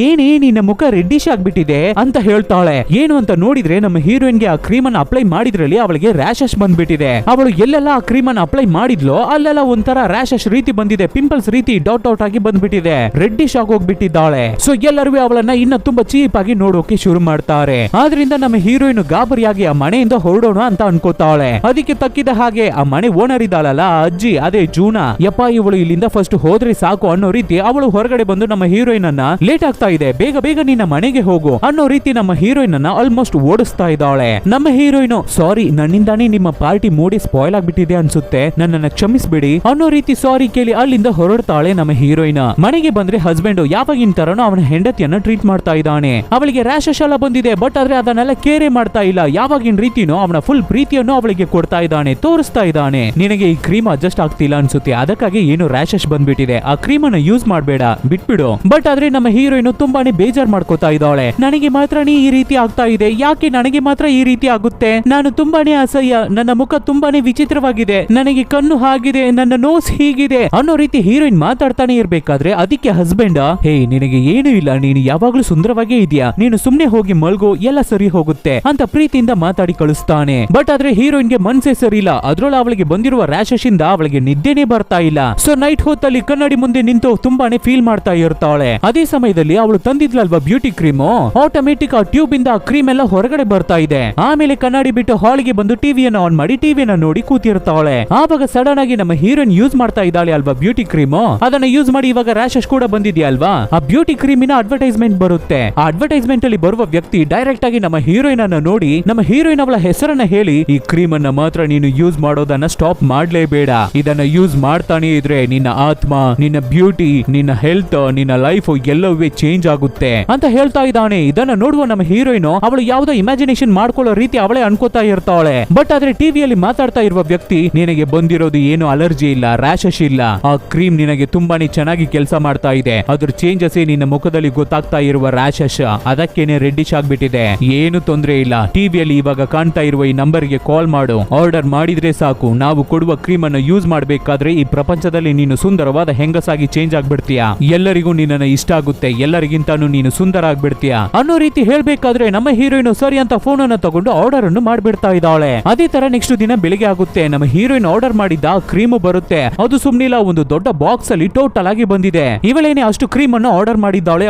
ಏನೇ ನಿನ್ನ ಮುಖ ರೆಡ್ಡಿಶ್ ಆಗ್ಬಿಟ್ಟಿದೆ ಅಂತ ಹೇಳ್ತಾಳೆ. ಏನು ಅಂತ ನೋಡಿದ್ರೆ ನಮ್ಮ ಹೀರೋಯಿನ್ ಗೆ ಆ ಕ್ರೀಮ್ ಅನ್ನ ಅಪ್ಲೈ ಮಾಡಿದ್ರಲ್ಲಿ ಅವಳಿಗೆ ರ್ಯಾಶಸ್ ಬಂದ್ಬಿಟ್ಟಿದೆ. ಅವಳು ಎಲ್ಲೆಲ್ಲ ಆ ಕ್ರೀಮ್ ಅನ್ನ ಅಪ್ಲೈ ಮಾಡಿದ್ಲೋ ಅಲ್ಲೆಲ್ಲ ಒಂಥರ ರ್ಯಾಶಸ್ ರೀತಿ ಬಂದಿದೆ, ಪಿಂಪಲ್ಸ್ ರೀತಿ ಡಾಟ್ ಆಗಿ ಬಂದ್ಬಿಟ್ಟಿದೆ, ರೆಡ್ಡಿಶ್ ಆಗೋಗ್ಬಿಟ್ಟಿದ್ದಾಳೆ. ಸೊ ಎಲ್ಲರೂ ಅವಳನ್ನ ಇನ್ನ ತುಂಬಾ ಚೀಪ್ ಆಗಿ ನೋಡೋಕೆ ಶುರು ಮಾಡ್ತಾರೆ. ಆದ್ರಿಂದ ನಮ್ಮ ಹೀರೋಯಿನ್ ಗಾಬರಿಯಾಗಿ ಆ ಮನೆಯಿಂದ ಹೊರಡೋಣ ಅಂತ ಅನ್ಕೋತಾಳೆ. ಅದಕ್ಕೆ ತಕ್ಕಿದ ಹಾಗೆ ಆ ಮನೆ ಓನರ್ ಇದ್ದಾಳಲ್ಲ ಅಜ್ಜಿ, ಅದೇ ಜೂನಾ, ಯಪ್ಪ ಇವಳು ಇಲ್ಲಿಂದ ಫಸ್ಟ್ ಹೋದ್ರೆ ಸಾಕು ಅನ್ನೋ ರೀತಿ ಅವಳು ಹೊರಗಡೆ ಬಂದು ನಮ್ಮ ಹೀರೋಯಿನ್ ಅನ್ನ ಲೇಟ್ ಆಗ್ತಾ ಇದೆ, ಬೇಗ ಬೇಗ ನಿನ್ನ ಮನೆಗೆ ಹೋಗು ಅನ್ನೋ ರೀತಿ ನಮ್ಮ ಹೀರೋಯಿನ್ ಅನ್ನ ಆಲ್ಮೋಸ್ಟ್ ಓಡಿಸ್ತಾ ಇದ್ದಾಳೆ. ನಮ್ಮ ಹೀರೋಯಿನ್ ಸಾರಿ, ನನ್ನಿಂದಾನೇ ನಿಮ್ಮ ಪಾರ್ಟಿ ಮೂಡಿ ಸ್ಪಾಯ್ಲ್ ಆಗ್ಬಿಟ್ಟಿದೆ ಅನ್ಸುತ್ತೆ, ನನ್ನನ್ನ ಕ್ಷಮಿಸ್ಬಿಡಿ ಅನ್ನೋ ರೀತಿ ಸಾರಿ ಕೇಳಿ ಅಲ್ಲಿಂದ ಹೊರಡ್ತಾಳೆ ನಮ್ಮ ಹೀರೋಯಿನ್. ಮನೆಗೆ ಬಂದ್ರೆ ಹಸ್ಬೆಂಡ್ ಯಾವಾಗಿನ ತರನು ಅವನ ಹೆಂಡತಿಯನ್ನ ಟ್ರೀಟ್ ಮಾಡ್ತಾ ಇದ್ದಾನೆ. ಅವಳಿಗೆ ರ್ಯಾಶಸ್ ಎಲ್ಲ ಬಂದಿದೆ, ಬಟ್ ಆದ್ರೆ ಅದನ್ನೆಲ್ಲ ಕೇರೆ ಮಾಡ್ತಾ ಇಲ್ಲ. ಯಾವಾಗಿನ ರೀತಿನೋ ಅವನ ಫುಲ್ ಪ್ರೀತಿಯನ್ನು ಅವಳಿಗೆ ಕೊಡ್ತಾ ಇದ್ದಾನೆ, ತೋರಿಸ್ತಾ ಇದ್ದಾನೆ. ನಿನಗೆ ಈ ಕ್ರೀಮ್ ಅಡ್ಜಸ್ಟ್ ಆಗ್ತಿಲ್ಲ ಅನ್ಸುತ್ತೆ, ಅದಕ್ಕಾಗಿ ಏನು ರ್ಯಾಶಸ್ ಬಂದ್ಬಿಟ್ಟಿದೆ, ಆ ಕ್ರೀಮ್ ಅನ್ನ ಯೂಸ್ ಮಾಡಬೇಡ, ಬಿಟ್ಬಿಡು. ಬಟ್ ಆದ್ರೆ ನಮ್ಮ ಹೀರೋಯಿನ್ ತುಂಬಾನೇ ಬೇಜಾರ್ ಮಾಡ್ಕೋತಾ ಇದ್ದಾಳೆ. ನನಗೆ ಮಾತ್ರ ಈ ರೀತಿ ಆಗ್ತಾ ಇದೆ, ಯಾಕೆ ನನಗೆ ಮಾತ್ರ ಈ ರೀತಿ ಆಗುತ್ತೆ, ನಾನು ತುಂಬಾನೇ ಅಸಹ್ಯ, ನನ್ನ ಮುಖ ತುಂಬಾನೇ ವಿಚಿತ್ರವಾಗಿದೆ, ನನಗೆ ಕಣ್ಣು ಹಾಗಿದೆ, ನನ್ನ ನೋಸ್ ಹೀಗಿದೆ ಅನ್ನೋ ರೀತಿ ಹೀರೋಯಿನ್ ಮಾತಾಡ್ತಾನೆ ಇರ್ಬೇಕಾದ್ರೆ ಅದಕ್ಕೆ ಹಸ್ಬೆಂಡ್ ಹಸ್ಬೆಂಡ್ ಹೇ ನಿನಗೆ ಏನು ಇಲ್ಲ, ನೀನು ಯಾವಾಗ್ಲೂ ಸುಂದರವಾಗೇ ಇದೆಯಾ, ನೀನು ಸುಮ್ನೆ ಹೋಗಿ ಮಲ್ಗೋ, ಎಲ್ಲ ಸರಿ ಹೋಗುತ್ತೆ ಅಂತ ಪ್ರೀತಿಯಿಂದ ಮಾತಾಡಿ ಕಳಿಸ್ತಾನೆ. ಬಟ್ ಆದ್ರೆ ಹೀರೋಯಿನ್ಗೆ ಮನ್ಸೇ ಸರಿ ಇಲ್ಲ. ಅದ್ರೊಳ ಅವಳಿಗೆ ಬಂದಿರುವ ರ್ಯಾಶಸ್ ಇಂದ ಅವಳಿಗೆ ನಿದ್ದೆನೇ ಬರ್ತಾ ಇಲ್ಲ. ಸೊ ನೈಟ್ ಹೊತ್ತಲ್ಲಿ ಕನ್ನಡಿ ಮುಂದೆ ನಿಂತು ತುಂಬಾನೇ ಫೀಲ್ ಮಾಡ್ತಾ ಇರ್ತಾಳೆ. ಅದೇ ಸಮಯದಲ್ಲಿ ಅವಳು ತಂದಿದ್ಲಲ್ವಾ ಬ್ಯೂಟಿ ಕ್ರೀಮ್, ಆಟೋಮೆಟಿಕ್ ಆ ಟ್ಯೂಬ್ ಇಂದ ಆ ಕ್ರೀಮ್ ಎಲ್ಲ ಹೊರಗಡೆ ಬರ್ತಾ ಇದೆ. ಆಮೇಲೆ ಕನ್ನಡಿ ಬಿಟ್ಟು ಹಾಲ್ಗೆ ಬಂದು ಟಿವಿಯನ್ನ ಆನ್ ಮಾಡಿ ಟಿವಿಯನ್ನ ನೋಡಿ ಕೂತಿರ್ತಾಳೆ. ಆವಾಗ ಸಡನ್ ಆಗಿ ನಮ್ಮ ಹೀರೋಯಿನ್ ಯೂಸ್ ಮಾಡ್ತಾ ಇದ್ದಾಳೆ ಅಲ್ವಾ ಬ್ಯೂಟಿ ಕ್ರೀಮ್, ಅದನ್ನ ಯೂಸ್ ಮಾಡಿ ಇವಾಗ ರ್ಯಾಶಸ್ ಕೂಡ ಬಂದಿದ್ಯಾ ಅಲ್ವಾ, ಆ ಬ್ಯೂಟಿ ಕ್ರೀಮಿನ ಅಡ್ವರ್ಟೈಸ್ಮೆಂಟ್ ಬರುತ್ತೆ. ಆ ಅಡ್ವರ್ಟೈಸ್ಮೆಂಟ್ ಅಲ್ಲಿ ಬರುವ ವ್ಯಕ್ತಿ ಡೈರೆಕ್ಟ್ ಆಗಿ ನಮ್ಮ ಹೀರೋಯಿನ್ ಅನ್ನ ನೋಡಿ ನಮ್ಮ ಹೀರೋಯಿನ್ ಅವಳ ಹೆಸರನ್ನ ಹೇಳಿ, ಈ ಕ್ರೀಮ್ ಅನ್ನ ಮಾತ್ರ ನೀನು ಯೂಸ್ ಮಾಡೋದನ್ನ ಸ್ಟಾಪ್ ಮಾಡ್ಲೇಬೇಡ, ಇದನ್ನ ಯೂಸ್ ಮಾಡ್ತಾನೆ ಇದ್ರೆ ನಿನ್ನ ಆತ್ಮ, ನಿನ್ನ ಬ್ಯೂಟಿ, ನಿನ್ನ ಹೆಲ್ತ್, ನಿನ್ನ ಲೈಫ್ ಎಲ್ಲವೇ ಚೇಂಜ್ ಆಗುತ್ತೆ ಅಂತ ಹೇಳ್ತಾ ಇದ್ದಾನೆ. ಇದನ್ನ ನೋಡುವ ನಮ್ಮ ಹೀರೋಯಿನ್ ಅವಳು ಯಾವ್ದೋ ಇಮ್ಯಾಜಿನೇಷನ್ ಮಾಡ್ಕೊಳ್ಳೋ ರೀತಿ ಅವಳೇ ಅನ್ಕೋತಾ ಇರ್ತಾಳೆ. ಬಟ್ ಆದ್ರೆ ಟಿವಿಯಲ್ಲಿ ಮಾತಾಡ್ತಾ ಇರುವ ವ್ಯಕ್ತಿ, ನಿನಗೆ ಬಂದಿರೋದು ಏನು ಅಲರ್ಜಿ ಇಲ್ಲ, ರ್ಯಾಶಸ್ ಇಲ್ಲ, ಆ ಕ್ರೀಮ್ ನಿನಗೆ ತುಂಬಾನೇ ಚೆನ್ನಾಗಿ ಕೆಲಸ ಮಾಡ್ತಾ ಇದೆ, ಅದ್ರ ಚೇಂಜಸ್ ನಿನ್ನ ಮುಖದಲ್ಲಿ ಗೊತ್ತಾಗ್ತಾ ಇರುವ ರ್ಯಾಶಸ್ ಅದಕ್ಕೇನೆ ರೆಡ್ಡಿಶ್ ಆಗ್ಬಿಟ್ಟಿದೆ, ಏನು ತೊಂದ್ರೆ ಇಲ್ಲ, ಟಿವಿಯಲ್ಲಿ ಇವಾಗ ಕಾಣ್ತಾ ಇರುವ ಈ ನಂಬರ್ಗೆ ಕಾಲ್ ಮಾಡು, ಆರ್ಡರ್ ಮಾಡಿದ್ರೆ ಸಾಕು, ನಾವು ಕೊಡುವ ಕ್ರೀಮ್ ಅನ್ನು ಯೂಸ್ ಮಾಡಬೇಕಾದ್ರೆ ಈ ಪ್ರಪಂಚದಲ್ಲಿ ನೀನು ಸುಂದರವಾದ ಹೆಂಗಸಾಗಿ ಚೇಂಜ್ ಆಗ್ಬಿಡ್ತೀಯ, ಎಲ್ಲರಿಗೂ ನಿನ್ನನ್ನು ಇಷ್ಟ ಆಗುತ್ತೆ, ಎಲ್ಲರಿಗಿಂತಾನು ನೀನು ಸುಂದರ ಆಗ್ಬಿಡ್ತೀಯ ಅನ್ನೋ ರೀತಿ ಹೇಳ್ಬೇಕಾದ್ರೆ ನಮ್ಮ ಹೀರೋಯಿನ್ ಸರಿ ಅಂತ ಫೋನ್ ಅನ್ನು ತಗೊಂಡು ಆರ್ಡರ್ ಅನ್ನು ಮಾಡ್ಬಿಡ್ತಾ ಇದ್ದಾಳೆ. ಅದೇ ತರ ನೆಕ್ಸ್ಟ್ ದಿನ ಬೆಳಿಗ್ಗೆ ಆಗುತ್ತೆ. ನಮ್ಮ ಹೀರೋಯಿನ್ ಆರ್ಡರ್ ಮಾಡಿದ್ದ ಕ್ರೀಮ್ ಬರುತ್ತೆ. ಅದು ಸುಮ್ನಿಲ್ಲ, ಒಂದು ದೊಡ್ಡ ಬಾಕ್ಸ್ ಅಲ್ಲಿ ಟೋಟಲ್ ಆಗಿ ಬಂದಿದೆ. ಇವಳೇನೆ ಅಷ್ಟು ಕ್ರೀಮ್ ಅನ್ನು ಆರ್ಡರ್ ಮಾಡಿದ್ದಾಳೆ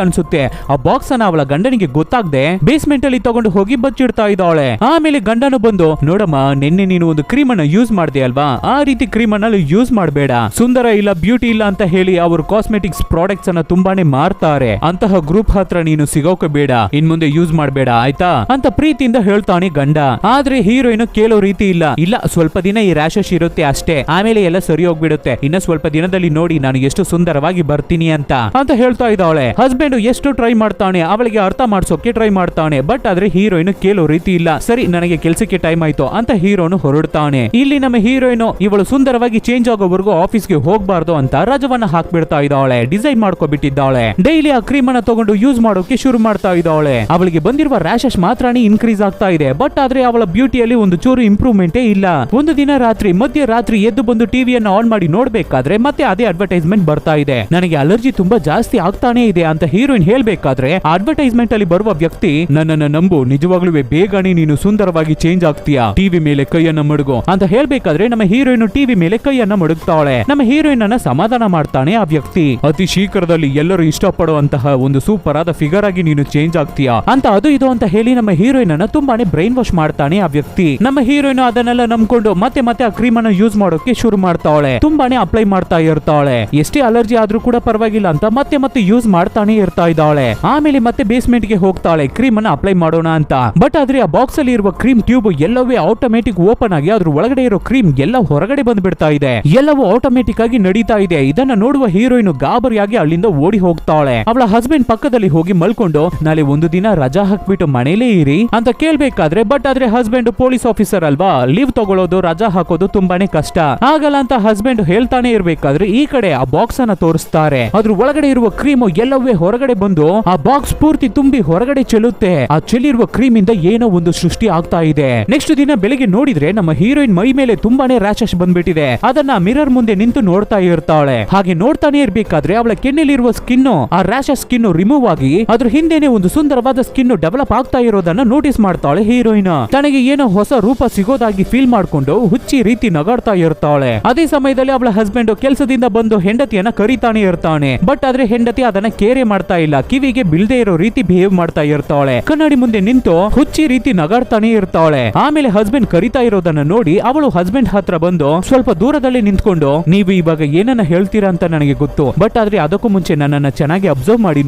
ಅನ್ಸುತ್ತೆ. ಆ ಬಾಕ್ಸ್ ಅನ್ನ ಅವಳ ಗಂಡನಿಗೆ ಗೊತ್ತಾಗದೆ ಬೇಸ್ಮೆಂಟ್ ಅಲ್ಲಿ ತಗೊಂಡು ಹೋಗಿ ಬಚ್ಚಿಡ್ತಾ ಇದ್ದಾಳೆ. ಆಮೇಲೆ ಗಂಡನು ಬಂದು, ನೋಡಮ್ಮ ನಿನ್ನೆ ನೀನು ಒಂದು ಕ್ರೀಮ್ ಅನ್ನ ಯೂಸ್ ಮಾಡಿದೆ ಅಲ್ವಾ, ಆ ರೀತಿ ಕ್ರೀಮ್ ಅನ್ನ ಯೂಸ್ ಮಾಡಬೇಡ, ಸುಂದರ ಇಲ್ಲ, ಬ್ಯೂಟಿ ಇಲ್ಲ ಅಂತ ಹೇಳಿ ಅವರು ಕಾಸ್ಮೆಟಿಕ್ಸ್ ಪ್ರಾಡಕ್ಟ್ಸ್ ಅನ್ನ ತುಂಬಾನೇ ಮಾರ್ತಾರೆ, ಅಂತಹ ಗ್ರೂಪ್ ಹತ್ರ ನೀನು ಸಿಗೋಕೆ ಬೇಡ, ಇನ್ ಮುಂದೆ ಯೂಸ್ ಮಾಡಬೇಡ ಆಯ್ತಾ ಅಂತ ಪ್ರೀತಿಯಿಂದ ಹೇಳ್ತಾನೆ ಗಂಡ. ಆದ್ರೆ ಹೀರೋಯಿನ್ ಕೇಳೋ ರೀತಿ ಇಲ್ಲ. ಇಲ್ಲ, ಸ್ವಲ್ಪ ದಿನ ಈ ರ್ಯಾಶಸ್ ಇರುತ್ತೆ ಅಷ್ಟೇ, ಆಮೇಲೆ ಎಲ್ಲ ಸರಿ ಹೋಗ್ಬಿಡುತ್ತೆ, ಇನ್ನ ಸ್ವಲ್ಪ ದಿನದಲ್ಲಿ ನೋಡಿ ನಾನು ಎಷ್ಟು ಸುಂದರವಾಗಿ ಬರ್ತೀನಿ ಅಂತ ಹೇಳ್ತಾ ಇದ್ದಾಳೆ. ಹಸ್ಬೆಂಡ್ ಎಷ್ಟು ಟ್ರೈ ಮಾಡ್ತಾನೆ, ಅವಳಿಗೆ ಅರ್ಥ ಮಾಡ್ಸೋಕೆ ಟ್ರೈ ಮಾಡ್ತಾನೆ. ಬಟ್ ಆದ್ರೆ ಹೀರೋಯಿನ್ ಕೇಳೋ ರೀತಿ ಇಲ್ಲ. ಸರಿ, ನನಗೆ ಕೆಲಸಕ್ಕೆ ಟೈಮ್ ಆಯ್ತು ಅಂತ ಹೀರೋನು ಹೊರಡ್ತಾನೆ. ಇಲ್ಲಿ ನಮ್ಮ ಹೀರೋಯಿನ್ ಇವಳು ಸುಂದರವಾಗಿ ಚೇಂಜ್ ಆಗೋವರೆಗೂ ಆಫೀಸ್ಗೆ ಹೋಗ್ಬಾರ್ದು ಅಂತ ರಜವನ್ನ ಹಾಕ್ಬಿಡ್ತಾ ಇದ್ದಾಳೆ, ಡಿಸೈನ್ ಮಾಡ್ಕೊಬಿಟ್ಟಿದ್ದಾಳೆ. ಡೈಲಿ ಆ ಕ್ರೀಮ್ ಅನ್ನ ತಗೊಂಡು ಯೂಸ್ ಮಾಡೋಕೆ ಶುರು ಮಾಡ್ತಾ ಇದ್ದಾಳೆ. ಅವಳಿಗೆ ಬಂದಿರುವ ರ್ಯಾಶಸ್ ಮಾತ್ರನೇ ಇನ್ಕ್ರೀಸ್ ಆಗ್ತಾ ಇದೆ. ಬಟ್ ಆದ್ರೆ ಅವಳ ಬ್ಯೂಟಿಯಲ್ಲಿ ಒಂದು ಚೂರು ಇಂಪ್ರೂವ್ಮೆಂಟೇ ಇಲ್ಲ. ಒಂದು ದಿನ ರಾತ್ರಿ ಮಧ್ಯರಾತ್ರಿ ಎದ್ದು ಬಂದು ಟಿವಿಯನ್ನು ಆನ್ ಮಾಡಿ ನೋಡ್ಬೇಕಾದ್ರೆ ಮತ್ತೆ ಅದೇ ಅಡ್ವರ್ಟೈಸ್ಮೆಂಟ್ ಬರ್ತಾ ಇದೆ. ನನಗೆ ಅಲರ್ಜಿ ತುಂಬಾ ಜಾಸ್ತಿ ಆಗ್ತಾನೆ ಇದೆ ಅಂತ ಹೀರೋಯಿನ್ ಹೇಳ್ಬೇಕಾದ್ರೆ ಅಡ್ವರ್ಟೈಸ್ಮೆಂಟ್ ಅಲ್ಲಿ ಬರುವ ವ್ಯಕ್ತಿ, ನನ್ನನ್ನ ನಂಬು, ನಿಜವಾಗ್ಲೂ ಬೇಗನೆ ನೀನು ಸುಂದರವಾಗಿ ಚೇಂಜ್ ಆಗ್ತೀಯಾ, ಟಿವಿ ಮೇಲೆ ಕೈಯನ್ನ ಮಡಗು ಅಂತ ಹೇಳ್ಬೇಕಾದ್ರೆ ನಮ್ಮ ಹೀರೋಯಿನ್ ಟಿವಿ ಮೇಲೆ ಕೈಯನ್ನ ಮಡಗ್ತಾಳೆ. ನಮ್ಮ ಹೀರೋಯಿನ್ ಅನ್ನ ಸಮಾಧಾನ ಮಾಡ್ತಾನೆ ಆ ವ್ಯಕ್ತಿ. ಅತಿ ಶೀಘ್ರದಲ್ಲಿ ಎಲ್ಲರೂ ಇಷ್ಟಪಡುವಂತಹ ಒಂದು ಸೂಪರ್ ಆದ ಫಿಗರ್ ಆಗಿ ನೀನು ಚೇಂಜ್ ಆಗ್ತೀಯಾ ಅಂತ ಅದು ಇದು ಅಂತ ಹೇಳಿ ನಮ್ಮ ಹೀರೋಯಿನ್ ಅನ್ನ ತುಂಬಾನೇ ಬ್ರೈನ್ ವಾಶ್ ಮಾಡ್ತಾನೆ ಆ ವ್ಯಕ್ತಿ. ನಮ್ಮ ಹೀರೋಯಿನ್ ಅದನ್ನೆಲ್ಲ ನಂಬ್ಕೊಂಡು ಮತ್ತೆ ಮತ್ತೆ ಆ ಕ್ರೀಮ್ ಅನ್ನ ಯೂಸ್ ಮಾಡೋಕೆ ಶುರು ಮಾಡ್ತಾಳೆ. ತುಂಬಾನೇ ಅಪ್ಲೈ ಮಾಡ್ತಾ ಇರ್ತಾಳೆ. ಎಷ್ಟೇ ಅಲರ್ಜಿ ಆದ್ರೂ ಕೂಡ ಪರವಾಗಿಲ್ಲ ಅಂತ ಮತ್ತೆ ಮತ್ತೆ ಯೂಸ್ ಮಾಡ್ತಾನೆ ಇರ್ತಾ ಇದ್ದಾಳೆ. ಆಮೇಲೆ ಮತ್ತೆ ಬೇಸ್ಮೆಂಟ್ ಗೆ ಹೋಗ್ತಾಳೆ ಕ್ರೀಮ್ ಅನ್ನ ಅಪ್ಲೈ ಮಾಡೋಣ ಅಂತ. ಬಟ್ ಆದ್ರೆ ಆ ಬಾಕ್ಸ್ ಅಲ್ಲಿ ಇರುವ ಕ್ರೀಮ್ ಟ್ಯೂಬ್ ಎಲ್ಲವೇ ಆಟೋಮೆಟಿಕ್ ಓಪನ್ ಆಗಿ ಅದ್ರ ಒಳಗಡೆ ಇರೋ ಕ್ರೀಮ್ ಎಲ್ಲ ಹೊರಗಡೆ ಬಂದ್ಬಿಡ್ತಾ ಇದೆ. ಎಲ್ಲವೂ ಆಟೋಮೆಟಿಕ್ ಆಗಿ ನಡೀತಾ ಇದೆ. ಇದನ್ನ ನೋಡುವ ಹೀರೋಯಿನ್ ಗಾಬರಿಯಾಗಿ ಅಲ್ಲಿಂದ ಓಡಿ ಹೋಗ್ತಾಳೆ. ಅವಳ ಹಸ್ಬೆಂಡ್ ಪಕ್ಕದಲ್ಲಿ ಹೋಗಿ ಮಲ್ಕೊಂಡು, ನಾಳೆ ಒಂದು ದಿನ ರಜಾ ಹಾಕ್ಬಿಟ್ಟು ಮನೇಲೇ ಇರಿ ಅಂತ ಕೇಳ್ಬೇಕಾದ್ರೆ, ಬಟ್ ಆದ್ರೆ ಹಸ್ಬೆಂಡ್ ಪೊಲೀಸ್ ಆಫೀಸರ್ ಅಲ್ವಾ, ಲೀವ್ ತಗೊಳ್ಳೋದು ರಜಾ ಹಾಕೋದು ತುಂಬಾನೇ ಕಷ್ಟ ಆಗಲ್ಲ ಅಂತ ಹಸ್ಬೆಂಡ್ ಹೇಳ್ತಾನೆ ಇರ್ಬೇಕಾದ್ರೆ ಈ ಕಡೆ ಆ ಬಾಕ್ಸ್ ಅನ್ನ ತೋರಿಸ್ತಾರೆ. ಅದ್ರ ಒಳಗಡೆ ಇರುವ ಕ್ರೀಮ್ ಎಲ್ಲವೇ ಹೊರಗಡೆ ಬಂದು ಆ ಬಾಕ್ಸ್ ಪೂರ್ತಿ ತುಂಬಿ ಹೊರಗಡೆ ಚೆಲ್ಲುತ್ತೆ. ಆ ಚೆಲ್ಲಿರುವ ಕ್ರೀಮ್ ಇಂದ ಏನೋ ಒಂದು ಸೃಷ್ಟಿ ಆಗ್ತಾ ಇದೆ. ನೆಕ್ಸ್ಟ್ ದಿನ ಬೆಳಿಗ್ಗೆ ನೋಡಿದ್ರೆ ನಮ್ಮ ಹೀರೋಯಿನ್ ಮೈ ಮೇಲೆ ತುಂಬಾನೇ ರ್ಯಾಶಸ್ ಬಂದ್ಬಿಟ್ಟಿದೆ. ಅದನ್ನ ಮಿರರ್ ಮುಂದೆ ನಿಂತು ನೋಡ್ತಾ ಇರ್ತಾಳೆ. ಹಾಗೆ ನೋಡ್ತಾನೆ ಇರ್ಬೇಕಾದ್ರೆ ಅವಳ ಕೆನ್ನೆಲಿರುವ ಸ್ಕಿನ್, ಆ ರ್ಯಾಶಸ್ ಸ್ಕಿನ್ ರಿಮೂವ್ ಆಗಿ ಅದ್ರ ಹಿಂದೆನೆ ಒಂದು ಸುಂದರವಾದ ಸ್ಕಿನ್ ಡೆವಲಪ್ ಆಗ್ತಾ ಇರೋದನ್ನ ನೋಟಿಸ್ ಮಾಡ್ತಾಳೆ ಹೀರೋಯಿನ್. ತನಗೆ ಏನೋ ಹೊಸ ರೂಪ ಸಿಗೋದಾಗಿ ಫೀಲ್ ಮಾಡ್ಕೊಂಡು ಹುಚ್ಚಿ ರೀತಿ ನಗಾಡ್ತಾ ಇರ್ತಾಳೆ. ಅದೇ ಸಮಯದಲ್ಲಿ ಅವಳ ಹಸ್ಬೆಂಡ್ ಕೆಲಸದಿಂದ ಬಂದು ಹೆಂಡತಿಯನ್ನ ಕರೀತಾನೆ ಇರ್ತಾನೆ. ಬಟ್ ಆದ್ರೆ ಹೆಂಡತಿ ಅದನ್ನ ಕೇರೆ ಮಾಡ್ತಾ ಇಲ್ಲ. ಕಿವಿಗೆ ಬೀಳದೆ ಇರೋ ರೀತಿ ಬಿಹೇವ್ ಮಾಡ್ತಾ ಇರ್ತಾಳೆ. ಕನ್ನಡಿ ಮುಂದೆ ನಿಂತು ಹುಚ್ಚಿ ರೀತಿ ನಗಾಡ್ತಾನೆ ಇರ್ತಾಳೆ. ಆಮೇಲೆ ಹಸ್ಬೆಂಡ್ ಕರೀತಾ ಇರೋದನ್ನ ನೋಡಿ ಅವಳು ಹಸ್ಬೆಂಡ್ ಹತ್ರ ಬಂದು ಸ್ವಲ್ಪ ದೂರದಲ್ಲಿ ನಿಂತ್ಕೊಂಡು, ನೀವು ಇವಾಗ ಏನನ್ನ ಹೇಳ್ತೀರಾ ಅಂತ ನನಗೆ ಗೊತ್ತು, ಬಟ್ ಆದ್ರೆ ಅದಕ್ಕೂ ಮುಂಚೆ ನನ್ನನ್ನ ಚೆನ್ನಾಗಿ ಅಬ್ಸರ್ವ್ ಮಾಡಿ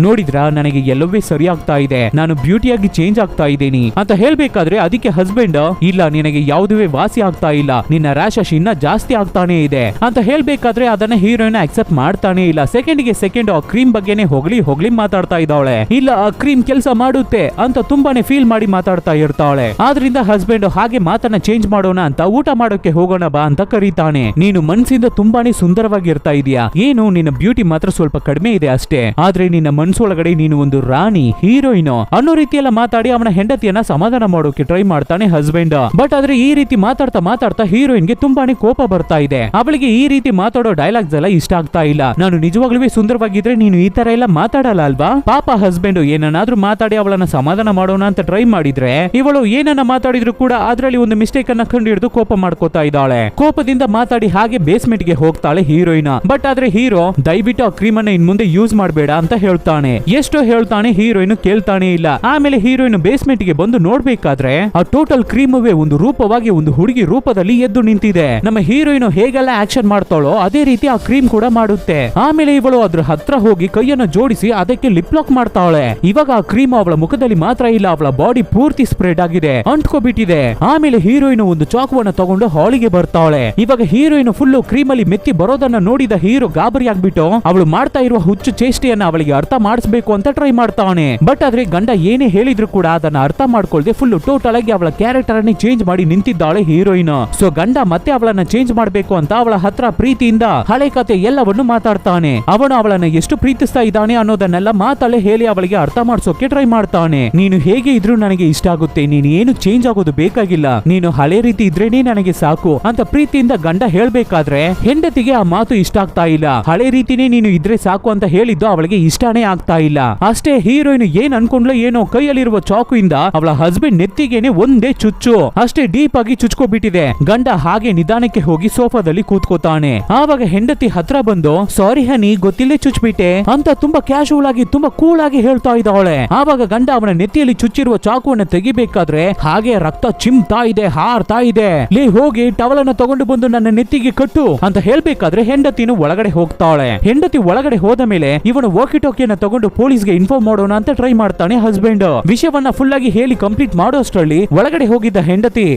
ನೋಡಿದ್ರ ನನಗೆ ಎಲ್ಲವೇ ಸರಿ ಆಗ್ತಾ ಇದೆ, ನಾನು ಬ್ಯೂಟಿಯಾಗಿ ಚೇಂಜ್ ಆಗ್ತಾ ಇದ್ದೀನಿ ಅಂತ ಹೇಳ್ಬೇಕಾದ್ರೆ ಅದಕ್ಕೆ ಹಸ್ಬೆಂಡ್, ಇಲ್ಲ ನಿನಗೆ ಯಾವುದೇ ವಾಸಿ ಆಗ್ತಾ ಇಲ್ಲ, ನಿನ್ನ ರ್ಯಾಶಸ್ ಇನ್ನ ಜಾಸ್ತಿ ಆಗ್ತಾನೆ ಇದೆ ಅಂತ ಹೇಳ್ಬೇಕಾದ್ರೆ ಅದನ್ನ ಹೀರೋಯಿನ್ ಅಕ್ಸೆಪ್ಟ್ ಮಾಡ್ತಾನೆ ಇಲ್ಲ. ಸೆಕೆಂಡ್ ಗೆ ಸೆಕೆಂಡ್ ಆ ಕ್ರೀಮ್ ಬಗ್ಗೆನೆ ಹೊಗಳಿ ಮಾತಾಡ್ತಾ ಇದ್ದಾಳೆ. ಇಲ್ಲ ಆ ಕ್ರೀಮ್ ಕೆಲಸ ಮಾಡುತ್ತೆ ಅಂತ ತುಂಬಾನೇ ಫೀಲ್ ಮಾಡಿ ಮಾತಾಡ್ತಾ ಇರ್ತಾಳೆ. ಆದ್ರಿಂದ ಹಸ್ಬೆಂಡ್ ಹಾಗೆ ಮಾತನ್ನ ಚೇಂಜ್ ಮಾಡೋಣ ಅಂತ ಊಟ ಮಾಡೋಕೆ ಹೋಗೋಣ ಬಾ ಅಂತ ಕರೀತಾನೆ. ನೀನು ಮನ್ಸಿಂದ ತುಂಬಾನೇ ಸುಂದರವಾಗಿ ಇರ್ತಾ ಇದೀಯಾ, ಏನು ನಿನ್ನ ಬ್ಯೂಟಿ ಮಾತ್ರ ಸ್ವಲ್ಪ ಕಡಿಮೆ ಇದೆ ಅಷ್ಟೇ, ಆದ್ರೆ ನಿನ್ನ ಮನ್ಸೊಳಗಡೆ ನೀನು ಒಂದು ರಾಣಿ, ಹೀರೋಯಿನ್ ಅನ್ನೋ ರೀತಿಯೆಲ್ಲ ಮಾತಾಡಿ ಅವನ ಹೆಂಡತಿಯನ್ನ ಸಮಾಧಾನ ಮಾಡೋಕೆ ಟ್ರೈ ಮಾಡ್ತಾನೆ ಹಸ್ಬೆಂಡ್. ಬಟ್ ಆದ್ರೆ ಈ ರೀತಿ ಮಾತಾಡ್ತಾ ಹೀರೋಯಿನ್ ಗೆ ತುಂಬಾನೇ ಕೋಪ ಬರ್ತಾ ಇದೆ. ಅವಳಿಗೆ ಈ ರೀತಿ ಮಾತಾಡೋ ಡೈಲಾಗ್ಸ್ ಎಲ್ಲ ಇಷ್ಟ ಆಗ್ತಾ ಇಲ್ಲ. ನಾನು ನಿಜವಾಗ್ಲೂ ಸುಂದರವಾಗಿದ್ರೆ ನೀನು ಈ ತರ ಎಲ್ಲ ಮಾತಾಡಲ್ಲ ಅಲ್ವಾ. ಪಾಪ ಹಸ್ಬೆಂಡ್ ಏನನ್ನಾದ್ರೂ ಮಾತಾಡಿ ಅವಳನ್ನ ಸಮಾಧಾನ ಮಾಡೋಣ ಅಂತ ಟ್ರೈ ಮಾಡಿದ್ರೆ ಇವಳು ಏನನ್ನ ಮಾತಾಡಿದ್ರು ಕೂಡ ಅದರಲ್ಲಿ ಒಂದು ಮಿಸ್ಟೇಕ್ ಅನ್ನ ಕಂಡು ಹಿಡಿದು ಕೋಪ ಮಾಡ್ಕೋತಾ ಇದ್ದಾಳೆ. ಕೋಪದಿಂದ ಮಾತಾಡಿ ಹಾಗೆ ಬೇಸ್ಮೆಂಟ್ ಗೆ ಹೋಗ್ತಾಳೆ ಹೀರೋಯಿನ್. ಬಟ್ ಆದ್ರೆ ಹೀರೋ ದಯವಿಟ್ಟು ಆ ಕ್ರೀಮ್ ಅನ್ನ ಇನ್ ಮುಂದೆ ಯೂಸ್ ಮಾಡಬೇಡ ಅಂತ ಹೇಳ್ತಾನೆ. ಎಷ್ಟೋ ಹೇಳ್ತಾನೆ, ಹೀರೋಯಿನ್ ಕೇಳ್ತಾನೆ ಇಲ್ಲ. ಆಮೇಲೆ ಹೀರೋಯಿನ್ ಬೇಸ್ಮೆಂಟ್ ಗೆ ಬಂದು ನೋಡ್ಬೇಕಾದ್ರೆ ಆ ಟೋಟಲ್ ಕ್ರೀಮವೇ ಒಂದು ರೂಪವಾಗಿ ಒಂದು ಹುಡುಗಿ ರೂಪದಲ್ಲಿ ಎದ್ದು ನಿಂತಿದೆ. ನಮ್ಮ ಹೀರೋಯಿನ್ ಹೇಗೆಲ್ಲ ಆಕ್ಷನ್ ಮಾಡ್ತಾಳೋ ಅದೇ ರೀತಿ ಆ ಕ್ರೀಮ್ ಕೂಡ ಮಾಡುತ್ತೆ. ಆಮೇಲೆ ಇವಳು ಅದ್ರ ಹತ್ರ ಹೋಗಿ ಕೈಯನ್ನ ಜೋಡಿಸಿ ಅದಕ್ಕೆ ಲಿಪ್ ಲಾಕ್ ಮಾಡ್ತಾಳೆ. ಇವಾಗ ಆ ಕ್ರೀಮ್ ಅವಳ ಮುಖದಲ್ಲಿ ಮಾತ್ರ ಇಲ್ಲ, ಅವಳ ಬಾಡಿ ಪೂರ್ತಿ ಸ್ಪ್ರೆಡ್ ಆಗಿದೆ, ಅಂಟ್ಕೋಬಿಟ್ಟಿದೆ. ಆಮೇಲೆ ಹೀರೋಯಿನ್ ಒಂದು ಚಾಕುವನ್ನ ತಗೊಂಡು ಹಾಲಿಗೆ ಬರ್ತಾಳೆ. ಇವಾಗ ಹೀರೋಯಿನ್ ಫುಲ್ ಕ್ರೀಮ್ ಅಲ್ಲಿ ಮೆತ್ತಿ ಬರೋದನ್ನ ನೋಡಿದ ಹೀರೋ ಗಾಬರಿ ಆಗ್ಬಿಟ್ಟು ಅವಳು ಮಾಡ್ತಾ ಇರುವ ಹುಚ್ಚು ಚೇಷ್ಟೆಯನ್ನ ಅವಳಿಗೆ ಅರ್ಥ ಮಾಡಿಸ್ಬೇಕು ಅಂತ ಟ್ರೈ ಮಾಡ್ತಾನೆ. ಬಟ್ ಆದ್ರೆ ಗಂಡ ಏನೇ ಹೇಳಿದ್ರು ಕೂಡ ಅದನ್ನ ಅರ್ಥ ಮಾಡ್ಕೊಳ್ದೆ ಫುಲ್ ಟೋಟಲ್ ಆಗಿ ಅವಳ ಕ್ಯಾರೆಕ್ಟರ್ ಅನ್ನೇ ಚೇಂಜ್ ಮಾಡಿ ನಿಂತಿದ್ದಾಳೆ ಹೀರೋಯಿನ್. ಸೊ ಗಂಡ ಮತ್ತೆ ಅವಳನ್ನ ಚೇಂಜ್ ಮಾಡ್ಬೇಕು ಅಂತ ಅವಳ ಹತ್ರ ಪ್ರೀತಿಯಿಂದ ಹಳೆ ಕತೆ ಎಲ್ಲವನ್ನು ಮಾತಾಡ್ತಾನೆ. ಅವನು ಅವಳನ್ನ ಎಷ್ಟು ಪ್ರೀತಿಸ್ತಾ ಇದ್ದಾನೆ ಅನ್ನೋದನ್ನೆಲ್ಲ ಮಾತಲ್ಲೇ ಹೇಳಿ ಅವಳಿಗೆ ಅರ್ಥ ಮಾಡಿಸೋಕೆ ಟ್ರೈ ಮಾಡ್ತಾನೆ. ನೀನು ಹೇಗೆ ಇದ್ರೂ ನನಗೆ ಇಷ್ಟ ಆಗುತ್ತೆ, ನೀನು ಏನು ಚೇಂಜ್ ಆಗೋದು ಬೇಕಾಗಿಲ್ಲ, ನೀನು ಹಳೆ ರೀತಿ ಇದ್ರೇನೆ ನನಗೆ ಸಾಕು ಅಂತ ಪ್ರೀತಿಯಿಂದ ಗಂಡ ಹೇಳ್ಬೇಕಾದ್ರೆ ಹೆಂಡತಿಗೆ ಆ ಮಾತು ಇಷ್ಟ ಆಗ್ತಾ ಇಲ್ಲ. ಹಳೆ ರೀತಿನೇ ನೀನು ಇದ್ರೆ ಸಾಕು ಅಂತ ಹೇಳಿದ್ದು ಅವಳಿಗೆ ಇಷ್ಟನೇ ಆಗ್ತಾ ಇಲ್ಲ. ಅಷ್ಟೇ ಹೀರೋಯಿನ್ ಏನ್ ಅನ್ಕೊಂಡ್ಲು ಏನೋ, ಕೈಯಲ್ಲಿರುವ ಚಾಕು ಇಂದ ಅವಳ ಹಸ್ಬೆಂಡ್ ನೆತ್ತಿಗೆನೆ ಒಂದೇ ಚುಚ್ಚು ಅಷ್ಟೇ ಡೀಪ್ ಆಗಿ ಚುಚ್ಕೋಬಿಟ್ಟಿದೆ. ಗಂಡ ಹಾಗೆ ನಿಧಾನಕ್ಕೆ ಹೋಗಿ ಸೋಫಾದಲ್ಲಿ ಕೂತ್ಕೋತಾನೆ. ಆವಾಗ ಹೆಂಡತಿ ಹತ್ರ ಬಂದು ಸಾರಿ ಹನಿ, ಗೊತ್ತಿಲ್ಲೇ ಚುಚ್ಬಿಟ್ಟೆ ಅಂತ ತುಂಬಾ ಕ್ಯಾಶುವಲ್ ಆಗಿ ತುಂಬಾ ಕೂಲ್ ಆಗಿ ಹೇಳ್ತಾ ಇದ್ದಾಳೆ. ಆವಾಗ ಗಂಡ ಅವನ ನೆತ್ತಿಯಲ್ಲಿ ಚುಚ್ಚಿರುವ ಚಾಕುವನ್ನ ತೆಗಿಬೇಕಾದ್ರೆ ಹಾಗೆ ರಕ್ತ ಚಿಮ್ತಾ ಇದೆ, ಹಾರ್ತಾ ಇದೆ. ಲೇ ಹೋಗಿ ಟವಲ್ ಅನ್ನ ತಗೊಂಡು ಬಂದು ನನ್ನ ನೆತ್ತಿಗೆ ಕಟ್ಟು ಅಂತ ಹೇಳ್ಬೇಕಾದ್ರೆ ಹೆಂಡತಿನು ಒಳಗಡೆ ಹೋಗ್ತಾಳೆ. ಹೆಂಡತಿ ಒಳಗಡೆ ಹೋದ ಮೇಲೆ ಇವನು ವಾಕಿ ಟಾಕಿಯನ್ನ ತಗೊಂಡು ಪೊಲೀಸ್ಗೆ ಇನ್ಫಾರ್ಮ್ ಮಾಡೋಣ ಅಂತ ಟ್ರೈ ಮಾಡ್ತಾನೆ ಹಸ್ಬೆಂಡ್. ವಿಷಯವನ್ನ ಫುಲ್ ಆಗಿ ಹೇಳಿ ಕಂಪ್ಲೀಟ್ ಮಾಡೋಷ್ಟರಲ್ಲಿ ಒಳಗಡೆ ಹೋಗಿದ್ದ ಹೆಂಡತಿ